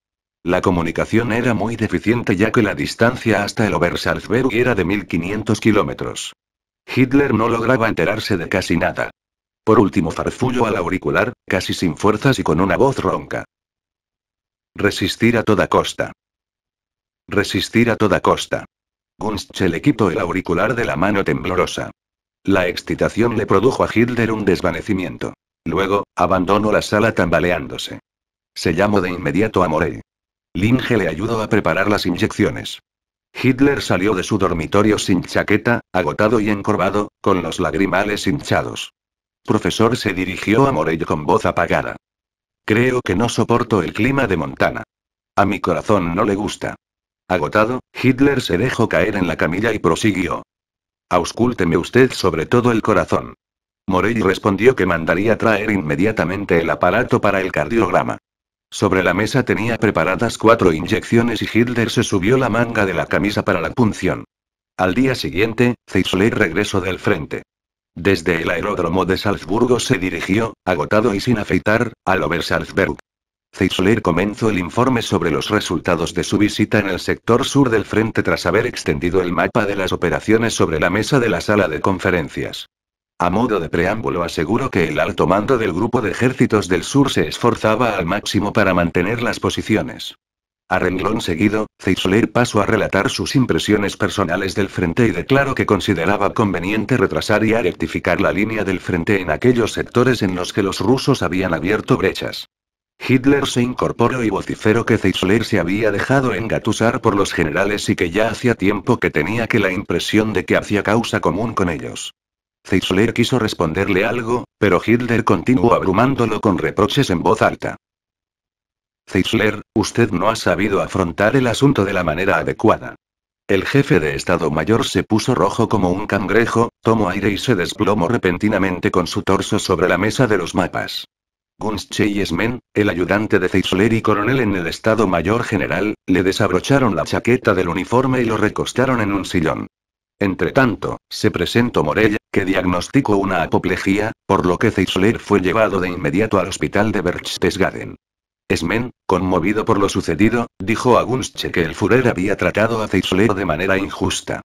La comunicación era muy deficiente ya que la distancia hasta el Obersalzberg era de 1500 kilómetros. Hitler no lograba enterarse de casi nada. Por último farfulló al auricular, casi sin fuerzas y con una voz ronca. Resistir a toda costa. Resistir a toda costa. Gunschel le quitó el auricular de la mano temblorosa. La excitación le produjo a Hitler un desvanecimiento. Luego, abandonó la sala tambaleándose. Se llamó de inmediato a Morey. Linge le ayudó a preparar las inyecciones. Hitler salió de su dormitorio sin chaqueta, agotado y encorvado, con los lagrimales hinchados. Profesor se dirigió a Morey con voz apagada. Creo que no soporto el clima de Montana. A mi corazón no le gusta. Agotado, Hitler se dejó caer en la camilla y prosiguió. Auscúlteme usted sobre todo el corazón. Morey respondió que mandaría traer inmediatamente el aparato para el cardiograma. Sobre la mesa tenía preparadas 4 inyecciones y Hitler se subió la manga de la camisa para la punción. Al día siguiente, Zeitzler regresó del frente. Desde el aeródromo de Salzburgo se dirigió, agotado y sin afeitar, al Obersalzberg. Zeitzler comenzó el informe sobre los resultados de su visita en el sector sur del frente tras haber extendido el mapa de las operaciones sobre la mesa de la sala de conferencias. A modo de preámbulo aseguró que el alto mando del Grupo de Ejércitos del Sur se esforzaba al máximo para mantener las posiciones. A renglón seguido, Zeitzler pasó a relatar sus impresiones personales del frente y declaró que consideraba conveniente retrasar y rectificar la línea del frente en aquellos sectores en los que los rusos habían abierto brechas. Hitler se incorporó y vociferó que Zeitzler se había dejado engatusar por los generales y que ya hacía tiempo que tenía la impresión de que hacía causa común con ellos. Zeitzler quiso responderle algo, pero Hitler continuó abrumándolo con reproches en voz alta. Zeitzler, usted no ha sabido afrontar el asunto de la manera adecuada. El jefe de Estado Mayor se puso rojo como un cangrejo, tomó aire y se desplomó repentinamente con su torso sobre la mesa de los mapas. Gunschel y Esmen, el ayudante de Zeitzler y coronel en el Estado Mayor General, le desabrocharon la chaqueta del uniforme y lo recostaron en un sillón. Entretanto, se presentó Morey, que diagnosticó una apoplejía, por lo que Zeitzler fue llevado de inmediato al hospital de Berchtesgaden. Esmen, conmovido por lo sucedido, dijo a Gunschel que el Führer había tratado a Zeitzler de manera injusta.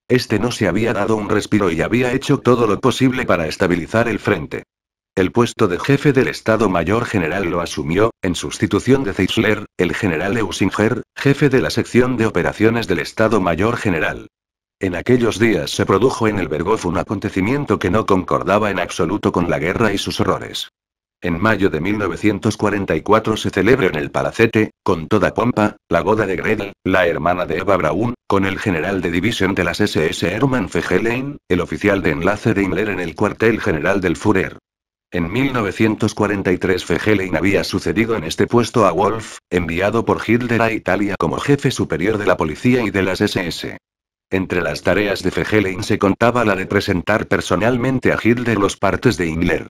Este no se había dado un respiro y había hecho todo lo posible para estabilizar el frente. El puesto de jefe del Estado Mayor General lo asumió, en sustitución de Zeitzler, el general Eusinger, jefe de la sección de operaciones del Estado Mayor General. En aquellos días se produjo en el Berghof un acontecimiento que no concordaba en absoluto con la guerra y sus horrores. En mayo de 1944 se celebró en el Palacete, con toda pompa, la boda de Gretel, la hermana de Eva Braun, con el general de división de las SS Hermann Fegelein, el oficial de enlace de Himmler en el cuartel general del Führer. En 1943 Fegelein había sucedido en este puesto a Wolf, enviado por Hitler a Italia como jefe superior de la policía y de las SS. Entre las tareas de Fegelein se contaba la de presentar personalmente a Hitler los partes de Himmler.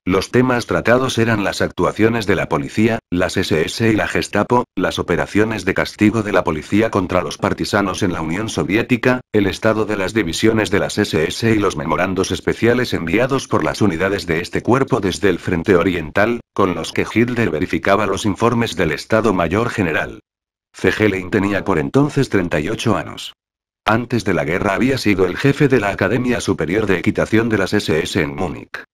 Los temas tratados eran las actuaciones de la policía, las SS y la Gestapo, las operaciones de castigo de la policía contra los partisanos en la Unión Soviética, el estado de las divisiones de las SS y los memorandos especiales enviados por las unidades de este cuerpo desde el Frente Oriental, con los que Hitler verificaba los informes del Estado Mayor General. Fegelein tenía por entonces 38 años. Antes de la guerra había sido el jefe de la Academia Superior de Equitación de las SS en Múnich.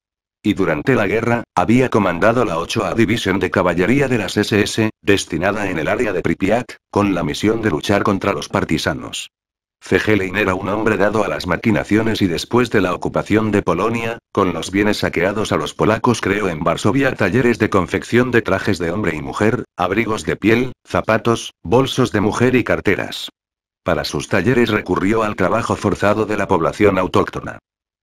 Y durante la guerra, había comandado la 8ª División de Caballería de las SS, destinada en el área de Pripyat, con la misión de luchar contra los partisanos. Fegelein era un hombre dado a las maquinaciones y después de la ocupación de Polonia, con los bienes saqueados a los polacos creó en Varsovia talleres de confección de trajes de hombre y mujer, abrigos de piel, zapatos, bolsos de mujer y carteras. Para sus talleres recurrió al trabajo forzado de la población autóctona.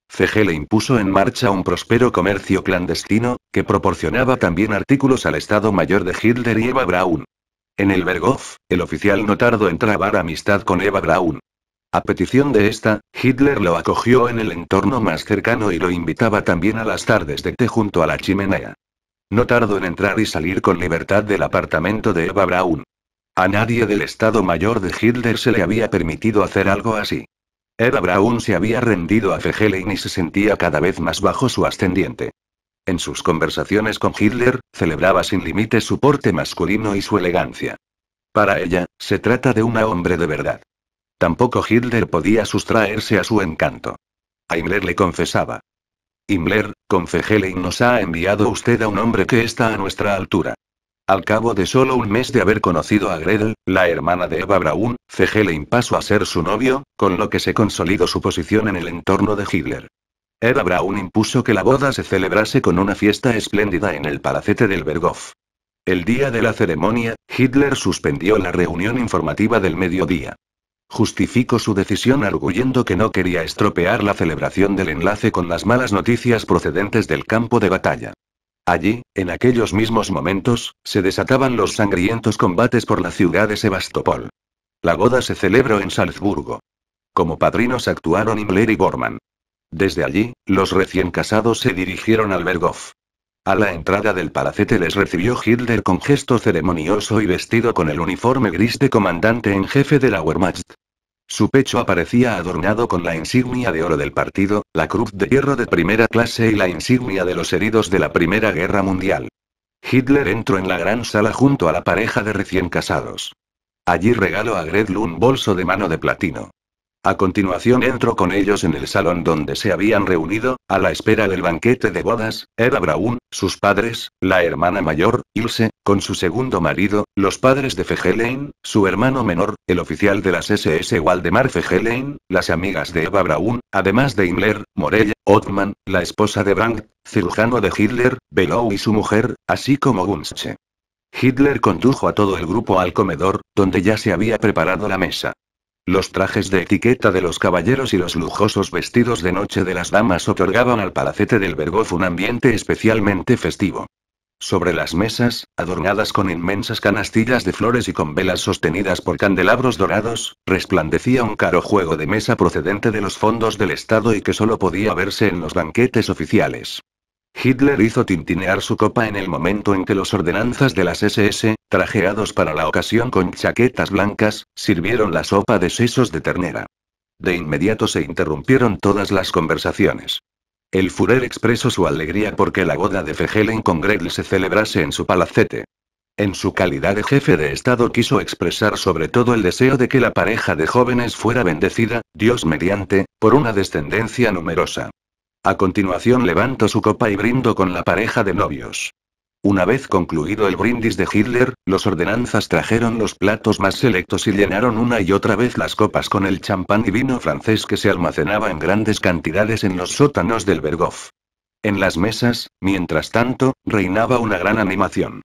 Fegelein puso en marcha un próspero comercio clandestino, que proporcionaba también artículos al Estado Mayor de Hitler y Eva Braun. En el Berghof, el oficial no tardó en trabar amistad con Eva Braun. A petición de esta, Hitler lo acogió en el entorno más cercano y lo invitaba también a las tardes de té junto a la chimenea. No tardó en entrar y salir con libertad del apartamento de Eva Braun. A nadie del Estado Mayor de Hitler se le había permitido hacer algo así. Eva Braun se había rendido a Fegelein y se sentía cada vez más bajo su ascendiente. En sus conversaciones con Hitler, celebraba sin límites su porte masculino y su elegancia. Para ella, se trata de un hombre de verdad. Tampoco Hitler podía sustraerse a su encanto. A Himmler le confesaba. Himmler, con Fegelein nos ha enviado usted a un hombre que está a nuestra altura. Al cabo de solo un mes de haber conocido a Gretel, la hermana de Eva Braun, Fegelein pasó a ser su novio, con lo que se consolidó su posición en el entorno de Hitler. Eva Braun impuso que la boda se celebrase con una fiesta espléndida en el palacete del Berghof. El día de la ceremonia, Hitler suspendió la reunión informativa del mediodía. Justificó su decisión arguyendo que no quería estropear la celebración del enlace con las malas noticias procedentes del campo de batalla. Allí, en aquellos mismos momentos, se desataban los sangrientos combates por la ciudad de Sebastopol. La boda se celebró en Salzburgo. Como padrinos actuaron Himmler y Bormann. Desde allí, los recién casados se dirigieron al Berghof. A la entrada del palacete les recibió Hitler con gesto ceremonioso y vestido con el uniforme gris de comandante en jefe de la Wehrmacht. Su pecho aparecía adornado con la insignia de oro del partido, la cruz de hierro de primera clase y la insignia de los heridos de la Primera Guerra Mundial. Hitler entró en la gran sala junto a la pareja de recién casados. Allí regaló a Gretel un bolso de mano de platino. A continuación entró con ellos en el salón donde se habían reunido, a la espera del banquete de bodas, Eva Braun, sus padres, la hermana mayor, Ilse, con su segundo marido, los padres de Fegelein, su hermano menor, el oficial de las SS Waldemar Fegelein, las amigas de Eva Braun, además de Himmler, Morella, Othmann, la esposa de Brandt, cirujano de Hitler, Below y su mujer, así como Gunzsche. Hitler condujo a todo el grupo al comedor, donde ya se había preparado la mesa. Los trajes de etiqueta de los caballeros y los lujosos vestidos de noche de las damas otorgaban al palacete del Berghof un ambiente especialmente festivo. Sobre las mesas, adornadas con inmensas canastillas de flores y con velas sostenidas por candelabros dorados, resplandecía un caro juego de mesa procedente de los fondos del Estado y que solo podía verse en los banquetes oficiales. Hitler hizo tintinear su copa en el momento en que los ordenanzas de las SS, trajeados para la ocasión con chaquetas blancas, sirvieron la sopa de sesos de ternera. De inmediato se interrumpieron todas las conversaciones. El Führer expresó su alegría porque la boda de Fegelein con Gretel se celebrase en su palacete. En su calidad de jefe de Estado quiso expresar sobre todo el deseo de que la pareja de jóvenes fuera bendecida, Dios mediante, por una descendencia numerosa. A continuación levantó su copa y brindó con la pareja de novios. Una vez concluido el brindis de Hitler, los ordenanzas trajeron los platos más selectos y llenaron una y otra vez las copas con el champán y vino francés que se almacenaba en grandes cantidades en los sótanos del Berghof. En las mesas, mientras tanto, reinaba una gran animación.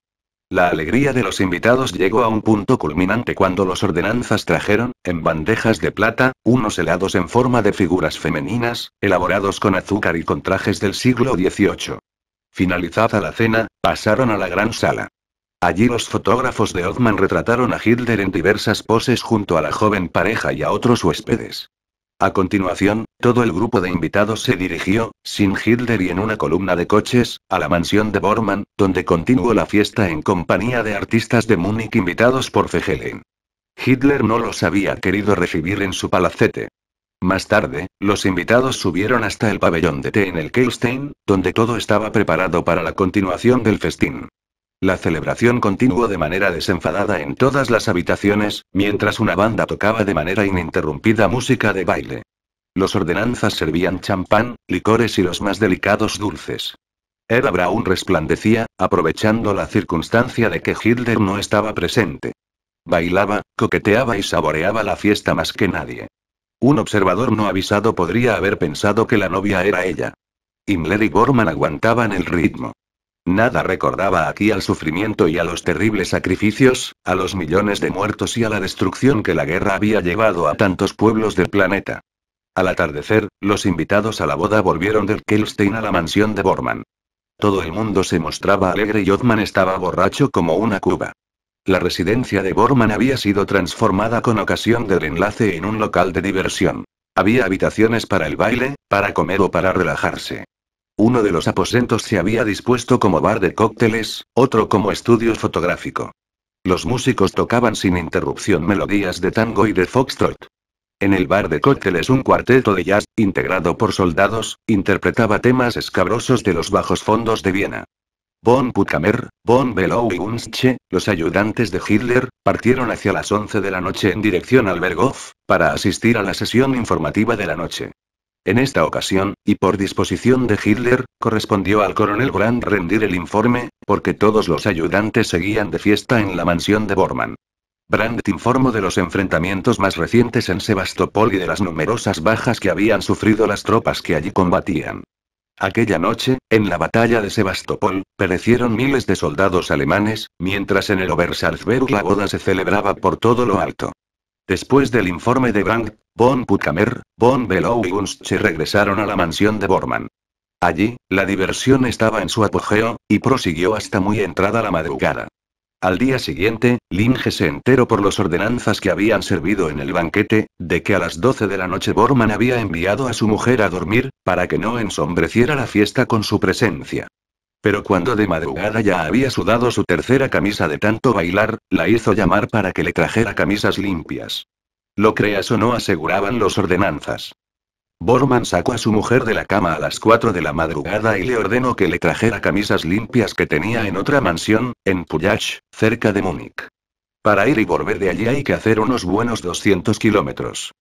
La alegría de los invitados llegó a un punto culminante cuando los ordenanzas trajeron, en bandejas de plata, unos helados en forma de figuras femeninas, elaborados con azúcar y con trajes del siglo XVIII. Finalizada la cena, pasaron a la gran sala. Allí los fotógrafos de Othmann retrataron a Hitler en diversas poses junto a la joven pareja y a otros huéspedes. A continuación, todo el grupo de invitados se dirigió, sin Hitler y en una columna de coches, a la mansión de Bormann, donde continuó la fiesta en compañía de artistas de Múnich invitados por Fegelein. Hitler no los había querido recibir en su palacete. Más tarde, los invitados subieron hasta el pabellón de té en el Kehlstein, donde todo estaba preparado para la continuación del festín. La celebración continuó de manera desenfadada en todas las habitaciones, mientras una banda tocaba de manera ininterrumpida música de baile. Los ordenanzas servían champán, licores y los más delicados dulces. Eva Braun resplandecía, aprovechando la circunstancia de que Hitler no estaba presente. Bailaba, coqueteaba y saboreaba la fiesta más que nadie. Un observador no avisado podría haber pensado que la novia era ella. Himmler y Bormann aguantaban el ritmo. Nada recordaba aquí al sufrimiento y a los terribles sacrificios, a los millones de muertos y a la destrucción que la guerra había llevado a tantos pueblos del planeta. Al atardecer, los invitados a la boda volvieron del Kehlstein a la mansión de Bormann. Todo el mundo se mostraba alegre y Othman estaba borracho como una cuba. La residencia de Bormann había sido transformada con ocasión del enlace en un local de diversión. Había habitaciones para el baile, para comer o para relajarse. Uno de los aposentos se había dispuesto como bar de cócteles, otro como estudio fotográfico. Los músicos tocaban sin interrupción melodías de tango y de foxtrot. En el bar de cócteles un cuarteto de jazz, integrado por soldados, interpretaba temas escabrosos de los bajos fondos de Viena. Von Puttkamer, von Below y Wunschke, los ayudantes de Hitler, partieron hacia las 11 de la noche en dirección al Berghof, para asistir a la sesión informativa de la noche. En esta ocasión, y por disposición de Hitler, correspondió al coronel Brandt rendir el informe, porque todos los ayudantes seguían de fiesta en la mansión de Bormann. Brandt informó de los enfrentamientos más recientes en Sebastopol y de las numerosas bajas que habían sufrido las tropas que allí combatían. Aquella noche, en la batalla de Sebastopol, perecieron miles de soldados alemanes, mientras en el Obersalzberg la boda se celebraba por todo lo alto. Después del informe de Brandt, von Puttkamer, von Below y Wunschke regresaron a la mansión de Bormann. Allí, la diversión estaba en su apogeo, y prosiguió hasta muy entrada la madrugada. Al día siguiente, Linge se enteró por los ordenanzas que habían servido en el banquete, de que a las 12 de la noche Bormann había enviado a su mujer a dormir, para que no ensombreciera la fiesta con su presencia. Pero cuando de madrugada ya había sudado su tercera camisa de tanto bailar, la hizo llamar para que le trajera camisas limpias. Lo creas o no, aseguraban los ordenanzas. Bormann sacó a su mujer de la cama a las 4 de la madrugada y le ordenó que le trajera camisas limpias que tenía en otra mansión, en Pullach, cerca de Múnich. Para ir y volver de allí hay que hacer unos buenos 200 kilómetros.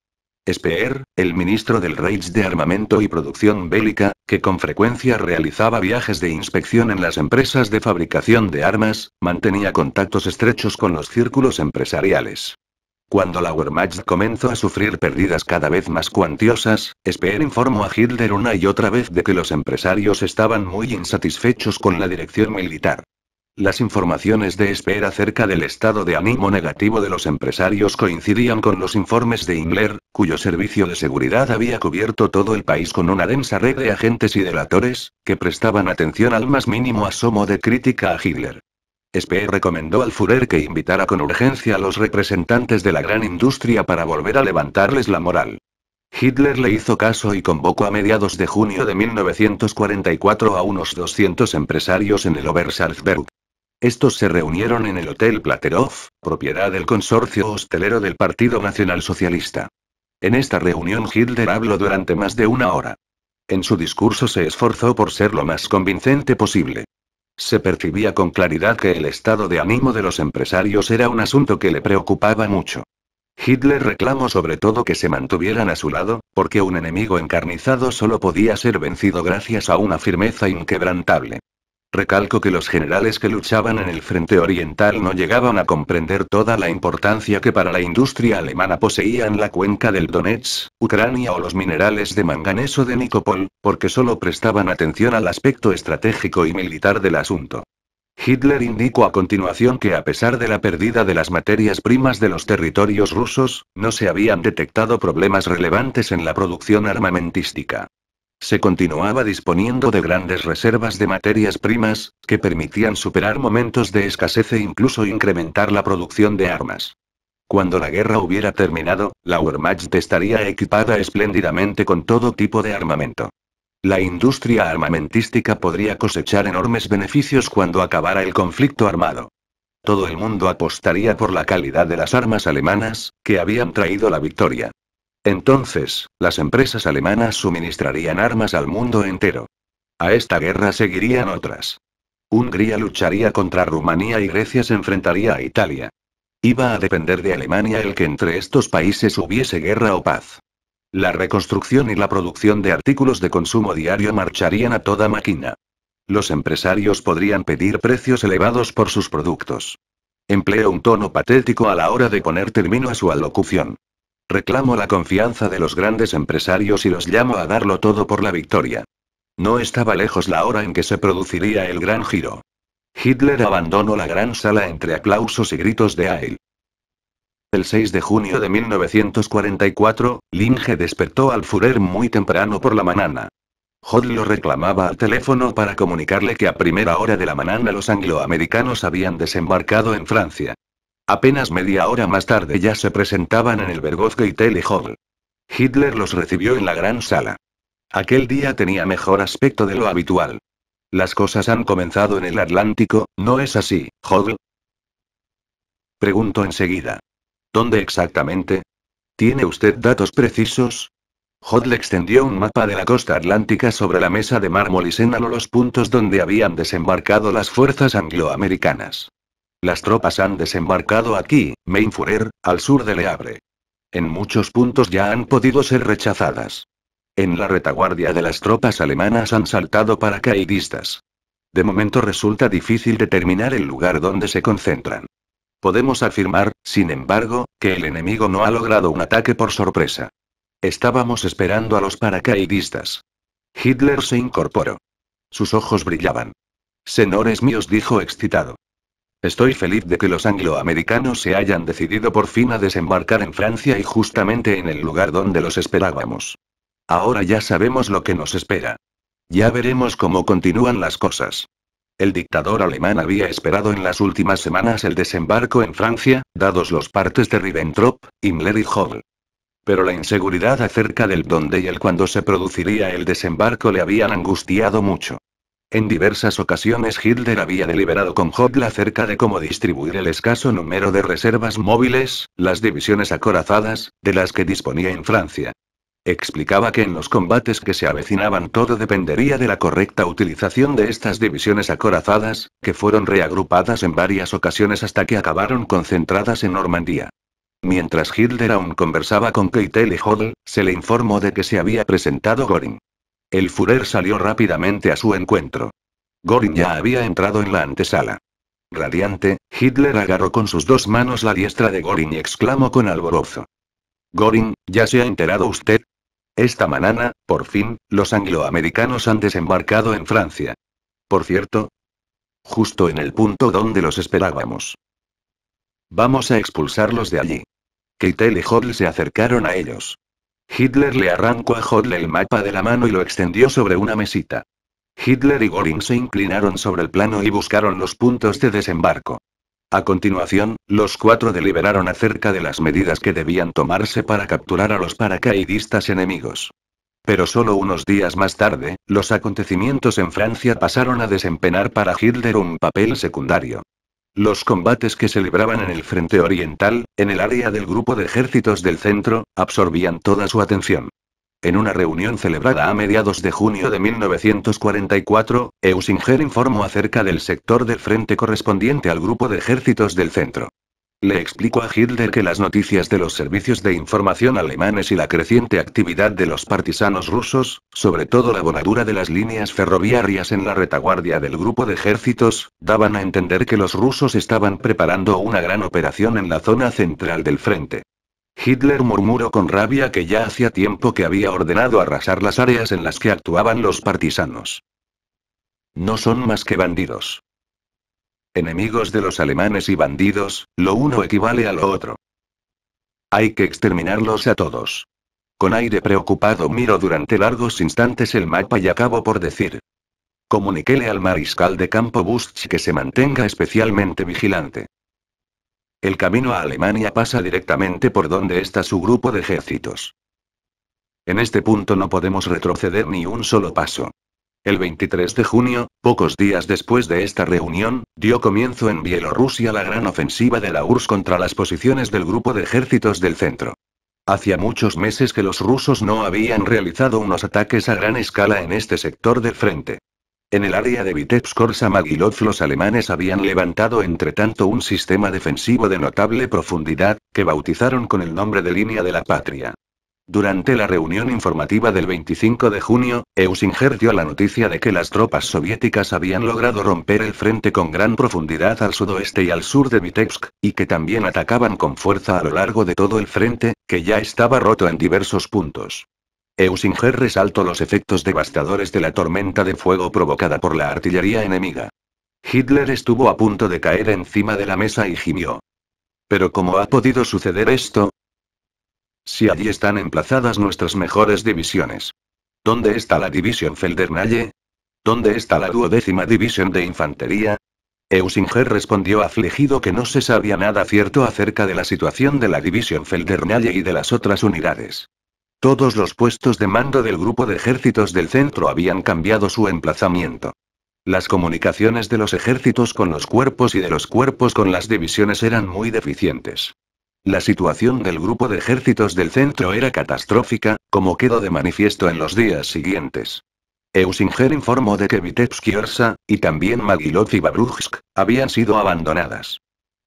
Speer, el ministro del Reich de Armamento y Producción Bélica, que con frecuencia realizaba viajes de inspección en las empresas de fabricación de armas, mantenía contactos estrechos con los círculos empresariales. Cuando la Wehrmacht comenzó a sufrir pérdidas cada vez más cuantiosas, Speer informó a Hitler una y otra vez de que los empresarios estaban muy insatisfechos con la dirección militar. Las informaciones de Speer acerca del estado de ánimo negativo de los empresarios coincidían con los informes de Himmler, cuyo servicio de seguridad había cubierto todo el país con una densa red de agentes y delatores, que prestaban atención al más mínimo asomo de crítica a Hitler. Speer recomendó al Führer que invitara con urgencia a los representantes de la gran industria para volver a levantarles la moral. Hitler le hizo caso y convocó a mediados de junio de 1944 a unos 200 empresarios en el Obersalzberg. Estos se reunieron en el Hotel Platterhof, propiedad del consorcio hostelero del Partido Nacional Socialista. En esta reunión Hitler habló durante más de una hora. En su discurso se esforzó por ser lo más convincente posible. Se percibía con claridad que el estado de ánimo de los empresarios era un asunto que le preocupaba mucho. Hitler reclamó sobre todo que se mantuvieran a su lado, porque un enemigo encarnizado solo podía ser vencido gracias a una firmeza inquebrantable. Recalco que los generales que luchaban en el frente oriental no llegaban a comprender toda la importancia que para la industria alemana poseían la cuenca del Donetsk, Ucrania o los minerales de manganeso de Nikopol, porque solo prestaban atención al aspecto estratégico y militar del asunto. Hitler indicó a continuación que a pesar de la pérdida de las materias primas de los territorios rusos, no se habían detectado problemas relevantes en la producción armamentística. Se continuaba disponiendo de grandes reservas de materias primas, que permitían superar momentos de escasez e incluso incrementar la producción de armas. Cuando la guerra hubiera terminado, la Wehrmacht estaría equipada espléndidamente con todo tipo de armamento. La industria armamentística podría cosechar enormes beneficios cuando acabara el conflicto armado. Todo el mundo apostaría por la calidad de las armas alemanas, que habían traído la victoria. Entonces, las empresas alemanas suministrarían armas al mundo entero. A esta guerra seguirían otras. Hungría lucharía contra Rumanía y Grecia se enfrentaría a Italia. Iba a depender de Alemania el que entre estos países hubiese guerra o paz. La reconstrucción y la producción de artículos de consumo diario marcharían a toda máquina. Los empresarios podrían pedir precios elevados por sus productos. Empleo un tono patético a la hora de poner término a su alocución. Reclamo la confianza de los grandes empresarios y los llamo a darlo todo por la victoria. No estaba lejos la hora en que se produciría el gran giro. Hitler abandonó la gran sala entre aplausos y gritos de Heil. El 6 de junio de 1944, Linge despertó al Führer muy temprano por la mañana. Hodl lo reclamaba al teléfono para comunicarle que a primera hora de la mañana los angloamericanos habían desembarcado en Francia. Apenas media hora más tarde ya se presentaban en el Berghof Keitel y Hodl. Hitler los recibió en la gran sala. Aquel día tenía mejor aspecto de lo habitual. Las cosas han comenzado en el Atlántico, ¿no es así, Hodl? Preguntó enseguida. ¿Dónde exactamente? ¿Tiene usted datos precisos? Hodl extendió un mapa de la costa atlántica sobre la mesa de mármol y señaló los puntos donde habían desembarcado las fuerzas angloamericanas. Las tropas han desembarcado aquí, mein Führer, al sur de Le Havre. En muchos puntos ya han podido ser rechazadas. En la retaguardia de las tropas alemanas han saltado paracaidistas. De momento resulta difícil determinar el lugar donde se concentran. Podemos afirmar, sin embargo, que el enemigo no ha logrado un ataque por sorpresa. Estábamos esperando a los paracaidistas. Hitler se incorporó. Sus ojos brillaban. Señores míos, dijo excitado. Estoy feliz de que los angloamericanos se hayan decidido por fin a desembarcar en Francia y justamente en el lugar donde los esperábamos. Ahora ya sabemos lo que nos espera. Ya veremos cómo continúan las cosas. El dictador alemán había esperado en las últimas semanas el desembarco en Francia, dados los partes de Ribbentrop, Himmler y Hodl. Pero la inseguridad acerca del dónde y el cuándo se produciría el desembarco le habían angustiado mucho. En diversas ocasiones Hitler había deliberado con Hodl acerca de cómo distribuir el escaso número de reservas móviles, las divisiones acorazadas, de las que disponía en Francia. Explicaba que en los combates que se avecinaban todo dependería de la correcta utilización de estas divisiones acorazadas, que fueron reagrupadas en varias ocasiones hasta que acabaron concentradas en Normandía. Mientras Hitler aún conversaba con Keitel y Hodl, se le informó de que se había presentado Göring. El Führer salió rápidamente a su encuentro. Göring ya había entrado en la antesala. Radiante, Hitler agarró con sus dos manos la diestra de Göring y exclamó con alborozo. Göring, ¿ya se ha enterado usted? Esta mañana, por fin, los angloamericanos han desembarcado en Francia. Por cierto, justo en el punto donde los esperábamos. Vamos a expulsarlos de allí. Keitel y Hodl se acercaron a ellos. Hitler le arrancó a Hodl el mapa de la mano y lo extendió sobre una mesita. Hitler y Göring se inclinaron sobre el plano y buscaron los puntos de desembarco. A continuación, los cuatro deliberaron acerca de las medidas que debían tomarse para capturar a los paracaidistas enemigos. Pero solo unos días más tarde, los acontecimientos en Francia pasaron a desempeñar para Hitler un papel secundario. Los combates que se libraban en el frente oriental, en el área del grupo de ejércitos del centro, absorbían toda su atención. En una reunión celebrada a mediados de junio de 1944, Eusinger informó acerca del sector del frente correspondiente al grupo de ejércitos del centro. Le explicó a Hitler que las noticias de los servicios de información alemanes y la creciente actividad de los partisanos rusos, sobre todo la voladura de las líneas ferroviarias en la retaguardia del grupo de ejércitos, daban a entender que los rusos estaban preparando una gran operación en la zona central del frente. Hitler murmuró con rabia que ya hacía tiempo que había ordenado arrasar las áreas en las que actuaban los partisanos. No son más que bandidos. Enemigos de los alemanes y bandidos, lo uno equivale a lo otro. Hay que exterminarlos a todos. Con aire preocupado miró durante largos instantes el mapa y acabó por decir. Comuniquéle al mariscal de campo Busch que se mantenga especialmente vigilante. El camino a Alemania pasa directamente por donde está su grupo de ejércitos. En este punto no podemos retroceder ni un solo paso. El 23 de junio, pocos días después de esta reunión, dio comienzo en Bielorrusia la gran ofensiva de la URSS contra las posiciones del grupo de ejércitos del centro. Hacía muchos meses que los rusos no habían realizado unos ataques a gran escala en este sector del frente. En el área de Vitebsk-Korsa-Magilov los alemanes habían levantado entre tanto un sistema defensivo de notable profundidad, que bautizaron con el nombre de Línea de la Patria. Durante la reunión informativa del 25 de junio, Eusinger dio la noticia de que las tropas soviéticas habían logrado romper el frente con gran profundidad al sudoeste y al sur de Vitebsk, y que también atacaban con fuerza a lo largo de todo el frente, que ya estaba roto en diversos puntos. Eusinger resaltó los efectos devastadores de la tormenta de fuego provocada por la artillería enemiga. Hitler estuvo a punto de caer encima de la mesa y gimió. ¿Pero cómo ha podido suceder esto? Si allí están emplazadas nuestras mejores divisiones. ¿Dónde está la división Feldernalle? ¿Dónde está la 12ª división de infantería? Eusinger respondió afligido que no se sabía nada cierto acerca de la situación de la división Feldernalle y de las otras unidades. Todos los puestos de mando del grupo de ejércitos del centro habían cambiado su emplazamiento. Las comunicaciones de los ejércitos con los cuerpos y de los cuerpos con las divisiones eran muy deficientes. La situación del grupo de ejércitos del centro era catastrófica, como quedó de manifiesto en los días siguientes. Eusinger informó de que Vitebsk y Orsa, y también Magilov y Babrujsk, habían sido abandonadas.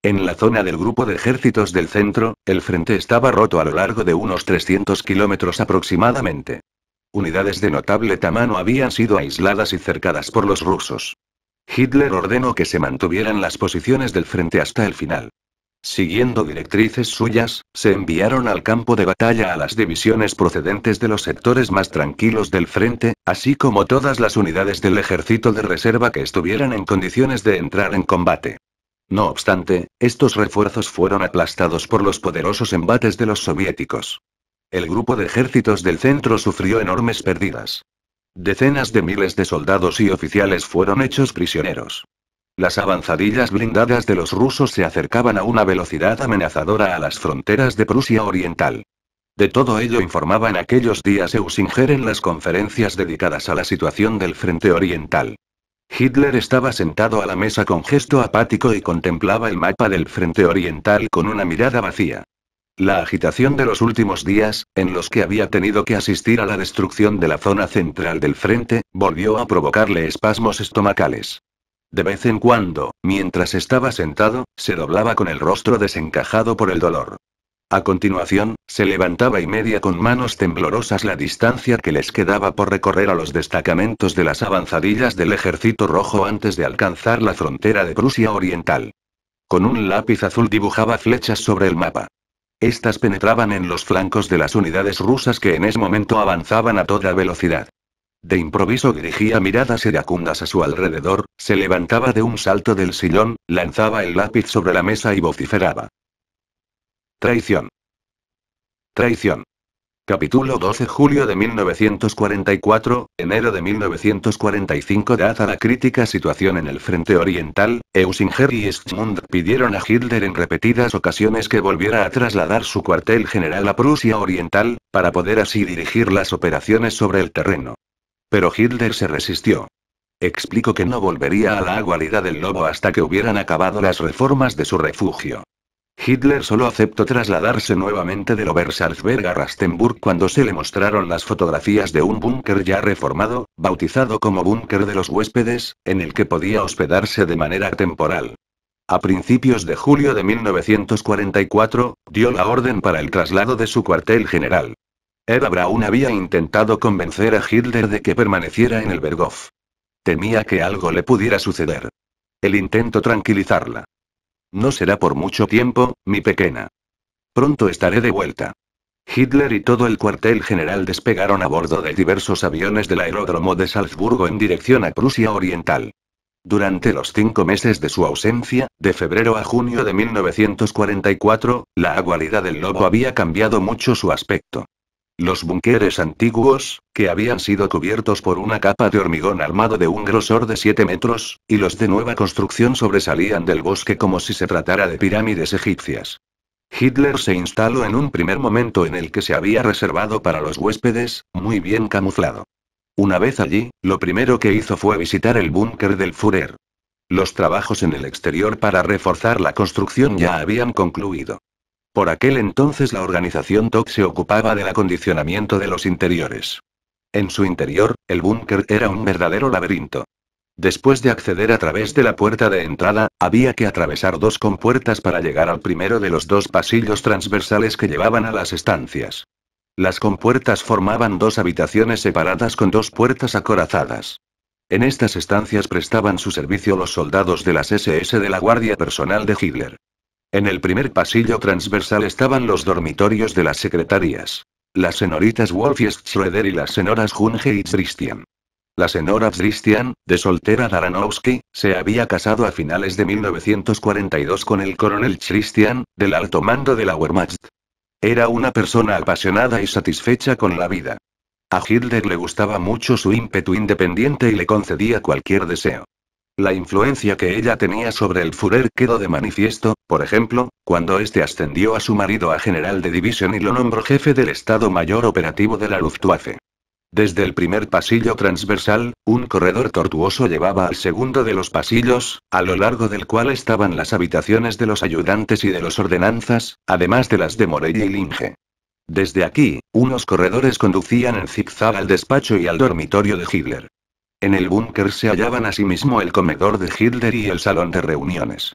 En la zona del grupo de ejércitos del centro, el frente estaba roto a lo largo de unos 300 kilómetros aproximadamente. Unidades de notable tamaño habían sido aisladas y cercadas por los rusos. Hitler ordenó que se mantuvieran las posiciones del frente hasta el final. Siguiendo directrices suyas, se enviaron al campo de batalla a las divisiones procedentes de los sectores más tranquilos del frente, así como todas las unidades del ejército de reserva que estuvieran en condiciones de entrar en combate. No obstante, estos refuerzos fueron aplastados por los poderosos embates de los soviéticos. El grupo de ejércitos del centro sufrió enormes pérdidas. Decenas de miles de soldados y oficiales fueron hechos prisioneros. Las avanzadillas blindadas de los rusos se acercaban a una velocidad amenazadora a las fronteras de Prusia Oriental. De todo ello informaba en aquellos días Eusinger en las conferencias dedicadas a la situación del frente oriental. Hitler estaba sentado a la mesa con gesto apático y contemplaba el mapa del frente oriental con una mirada vacía. La agitación de los últimos días, en los que había tenido que asistir a la destrucción de la zona central del frente, volvió a provocarle espasmos estomacales. De vez en cuando, mientras estaba sentado, se doblaba con el rostro desencajado por el dolor. A continuación, se levantaba y medía con manos temblorosas la distancia que les quedaba por recorrer a los destacamentos de las avanzadillas del Ejército Rojo antes de alcanzar la frontera de Prusia Oriental. Con un lápiz azul dibujaba flechas sobre el mapa. Estas penetraban en los flancos de las unidades rusas que en ese momento avanzaban a toda velocidad. De improviso dirigía miradas iracundas a su alrededor, se levantaba de un salto del sillón, lanzaba el lápiz sobre la mesa y vociferaba. Traición. Traición. Capítulo 12 Julio de 1944, enero de 1945. Dada la crítica situación en el frente oriental, Eusinger y Eastmund pidieron a Hitler en repetidas ocasiones que volviera a trasladar su cuartel general a Prusia Oriental, para poder así dirigir las operaciones sobre el terreno. Pero Hitler se resistió. Explicó que no volvería a la guarida del lobo hasta que hubieran acabado las reformas de su refugio. Hitler solo aceptó trasladarse nuevamente del Obersalzberg a Rastenburg cuando se le mostraron las fotografías de un búnker ya reformado, bautizado como búnker de los huéspedes, en el que podía hospedarse de manera temporal. A principios de julio de 1944, dio la orden para el traslado de su cuartel general. Eva Braun había intentado convencer a Hitler de que permaneciera en el Berghof. Temía que algo le pudiera suceder. Él intentó tranquilizarla. No será por mucho tiempo, mi pequeña. Pronto estaré de vuelta. Hitler y todo el cuartel general despegaron a bordo de diversos aviones del aeródromo de Salzburgo en dirección a Prusia Oriental. Durante los 5 meses de su ausencia, de febrero a junio de 1944, la guarida del lobo había cambiado mucho su aspecto. Los búnkeres antiguos, que habían sido cubiertos por una capa de hormigón armado de un grosor de 7 metros, y los de nueva construcción sobresalían del bosque como si se tratara de pirámides egipcias. Hitler se instaló en un primer momento en el que se había reservado para los huéspedes, muy bien camuflado. Una vez allí, lo primero que hizo fue visitar el búnker del Führer. Los trabajos en el exterior para reforzar la construcción ya habían concluido. Por aquel entonces la organización TOC se ocupaba del acondicionamiento de los interiores. En su interior, el búnker era un verdadero laberinto. Después de acceder a través de la puerta de entrada, había que atravesar 2 compuertas para llegar al primero de los 2 pasillos transversales que llevaban a las estancias. Las compuertas formaban 2 habitaciones separadas con 2 puertas acorazadas. En estas estancias prestaban su servicio los soldados de las SS de la Guardia Personal de Hitler. En el primer pasillo transversal estaban los dormitorios de las secretarías. Las señoritas Wolf y Schroeder y las señoras Junge y Christian. La señora Christian, de soltera Daranowski, se había casado a finales de 1942 con el coronel Christian, del alto mando de la Wehrmacht. Era una persona apasionada y satisfecha con la vida. A Hitler le gustaba mucho su ímpetu independiente y le concedía cualquier deseo. La influencia que ella tenía sobre el Führer quedó de manifiesto, por ejemplo, cuando este ascendió a su marido a general de división y lo nombró jefe del Estado Mayor Operativo de la Luftwaffe. Desde el primer pasillo transversal, un corredor tortuoso llevaba al segundo de los pasillos, a lo largo del cual estaban las habitaciones de los ayudantes y de los ordenanzas, además de las de Morey y Linge. Desde aquí, unos corredores conducían en zigzag al despacho y al dormitorio de Hitler. En el búnker se hallaban asimismo el comedor de Hitler y el salón de reuniones.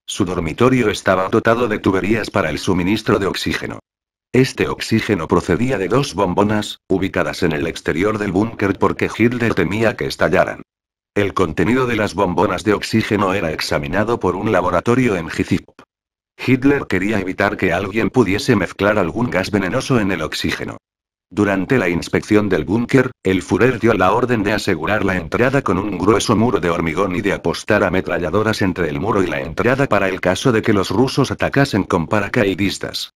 Su dormitorio estaba dotado de tuberías para el suministro de oxígeno. Este oxígeno procedía de 2 bombonas, ubicadas en el exterior del búnker porque Hitler temía que estallaran. El contenido de las bombonas de oxígeno era examinado por un laboratorio en Gizip. Hitler quería evitar que alguien pudiese mezclar algún gas venenoso en el oxígeno. Durante la inspección del búnker, el Führer dio la orden de asegurar la entrada con un grueso muro de hormigón y de apostar ametralladoras entre el muro y la entrada para el caso de que los rusos atacasen con paracaidistas.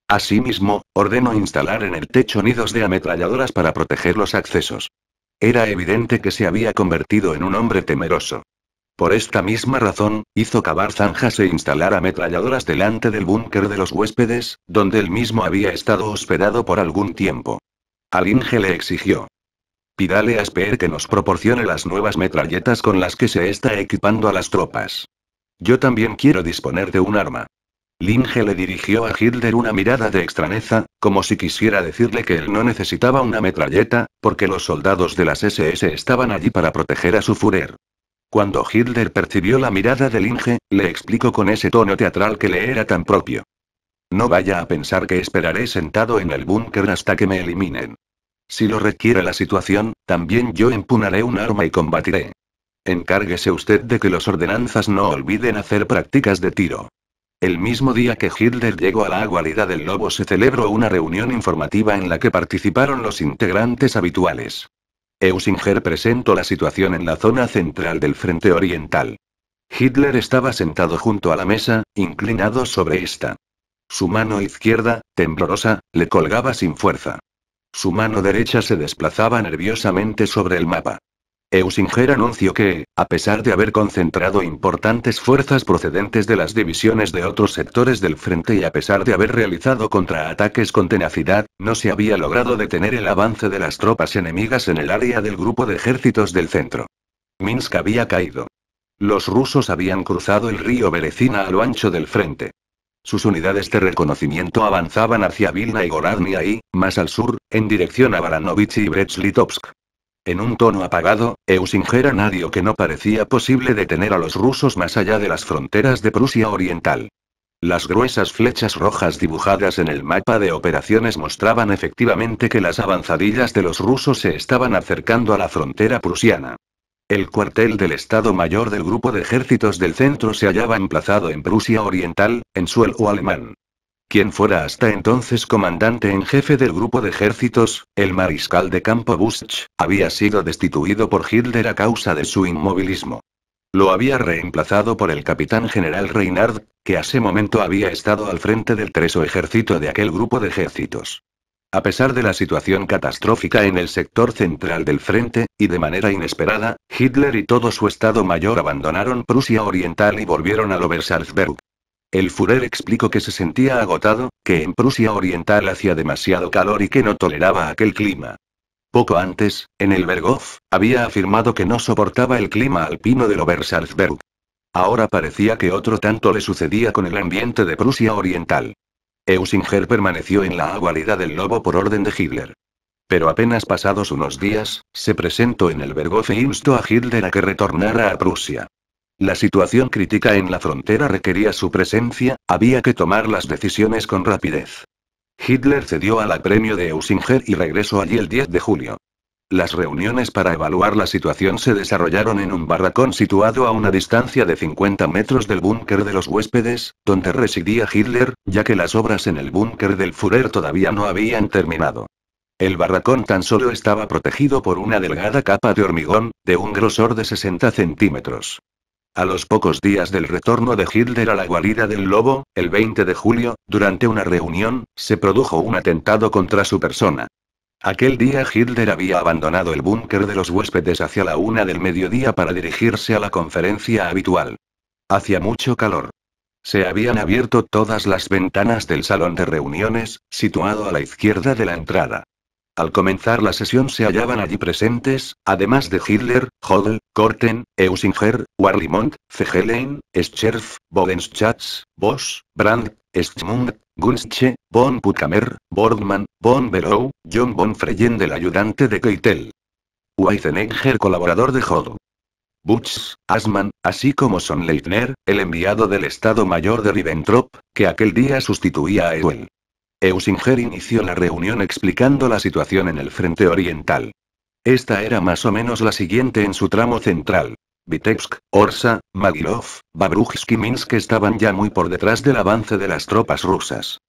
Asimismo, ordenó instalar en el techo nidos de ametralladoras para proteger los accesos. Era evidente que se había convertido en un hombre temeroso. Por esta misma razón, hizo cavar zanjas e instalar ametralladoras delante del búnker de los huéspedes, donde él mismo había estado hospedado por algún tiempo. Al Inge le exigió: pídale a Speer que nos proporcione las nuevas metralletas con las que se está equipando a las tropas. Yo también quiero disponer de un arma. Linge le dirigió a Hitler una mirada de extrañeza, como si quisiera decirle que él no necesitaba una metralleta, porque los soldados de las SS estaban allí para proteger a su Führer. Cuando Hitler percibió la mirada de Linge, le explicó con ese tono teatral que le era tan propio: no vaya a pensar que esperaré sentado en el búnker hasta que me eliminen. Si lo requiere la situación, también yo empuñaré un arma y combatiré. Encárguese usted de que los ordenanzas no olviden hacer prácticas de tiro. El mismo día que Hitler llegó a la guarida del Lobo se celebró una reunión informativa en la que participaron los integrantes habituales. Eusinger presentó la situación en la zona central del frente oriental. Hitler estaba sentado junto a la mesa, inclinado sobre esta. Su mano izquierda, temblorosa, le colgaba sin fuerza. Su mano derecha se desplazaba nerviosamente sobre el mapa. Eusinger anunció que, a pesar de haber concentrado importantes fuerzas procedentes de las divisiones de otros sectores del frente y a pesar de haber realizado contraataques con tenacidad, no se había logrado detener el avance de las tropas enemigas en el área del grupo de ejércitos del centro. Minsk había caído. Los rusos habían cruzado el río Berezina a lo ancho del frente. Sus unidades de reconocimiento avanzaban hacia Vilna y Gorodnia y, más al sur, en dirección a Baranovich y Brest-Litovsk. En un tono apagado, Eusinger añadió que no parecía posible detener a los rusos más allá de las fronteras de Prusia Oriental. Las gruesas flechas rojas dibujadas en el mapa de operaciones mostraban efectivamente que las avanzadillas de los rusos se estaban acercando a la frontera prusiana. El cuartel del Estado Mayor del Grupo de Ejércitos del Centro se hallaba emplazado en Prusia Oriental, en suelo alemán. Quien fuera hasta entonces comandante en jefe del grupo de ejércitos, el mariscal de campo Busch, había sido destituido por Hitler a causa de su inmovilismo. Lo había reemplazado por el capitán general Reinhard, que a ese momento había estado al frente del Terzo Ejército de aquel grupo de ejércitos. A pesar de la situación catastrófica en el sector central del frente, y de manera inesperada, Hitler y todo su Estado Mayor abandonaron Prusia Oriental y volvieron al Obersalzberg. El Führer explicó que se sentía agotado, que en Prusia Oriental hacía demasiado calor y que no toleraba aquel clima. Poco antes, en el Berghof, había afirmado que no soportaba el clima alpino del Obersalzberg. Ahora parecía que otro tanto le sucedía con el ambiente de Prusia Oriental. Eusinger permaneció en la guarida del lobo por orden de Hitler. Pero apenas pasados unos días, se presentó en el Berghof e instó a Hitler a que retornara a Prusia. La situación crítica en la frontera requería su presencia, había que tomar las decisiones con rapidez. Hitler cedió al apremio de Eusinger y regresó allí el 10 de julio. Las reuniones para evaluar la situación se desarrollaron en un barracón situado a una distancia de 50 metros del búnker de los huéspedes, donde residía Hitler, ya que las obras en el búnker del Führer todavía no habían terminado. El barracón tan solo estaba protegido por una delgada capa de hormigón, de un grosor de 60 centímetros. A los pocos días del retorno de Hitler a la guarida del lobo, el 20 de julio, durante una reunión, se produjo un atentado contra su persona. Aquel día Hitler había abandonado el búnker de los huéspedes hacia la 1 del mediodía para dirigirse a la conferencia habitual. Hacía mucho calor. Se habían abierto todas las ventanas del salón de reuniones, situado a la izquierda de la entrada. Al comenzar la sesión se hallaban allí presentes, además de Hitler, Hodel, Korten, Eusinger, Warlimont, Fegelein, Scherf, Bodenschatz, Bosch, Brandt, Schmund, Gunzsche, von Puttkamer, Borgmann, von Below, John von Freyen el ayudante de Keitel. Weizenegger colaborador de Hodel. Butz, Assmann, así como Sonnleithner, el enviado del Estado Mayor de Ribbentrop, que aquel día sustituía a Ewell. Eusinger inició la reunión explicando la situación en el frente oriental. Esta era más o menos la siguiente en su tramo central. Vitebsk, Orsa, Magilov, Babrujsk y Minsk estaban ya muy por detrás del avance de las tropas rusas.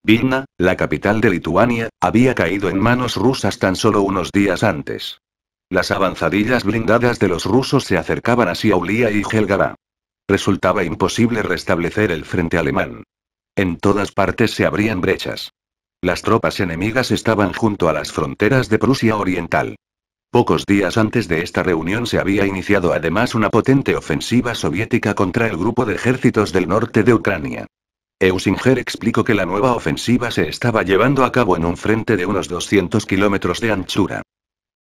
Vilna, la capital de Lituania, había caído en manos rusas tan solo unos días antes. Las avanzadillas blindadas de los rusos se acercaban a Šiauliai y Jelgava. Resultaba imposible restablecer el frente alemán. En todas partes se abrían brechas. Las tropas enemigas estaban junto a las fronteras de Prusia Oriental. Pocos días antes de esta reunión se había iniciado además una potente ofensiva soviética contra el grupo de ejércitos del norte de Ucrania. Eusinger explicó que la nueva ofensiva se estaba llevando a cabo en un frente de unos 200 kilómetros de anchura.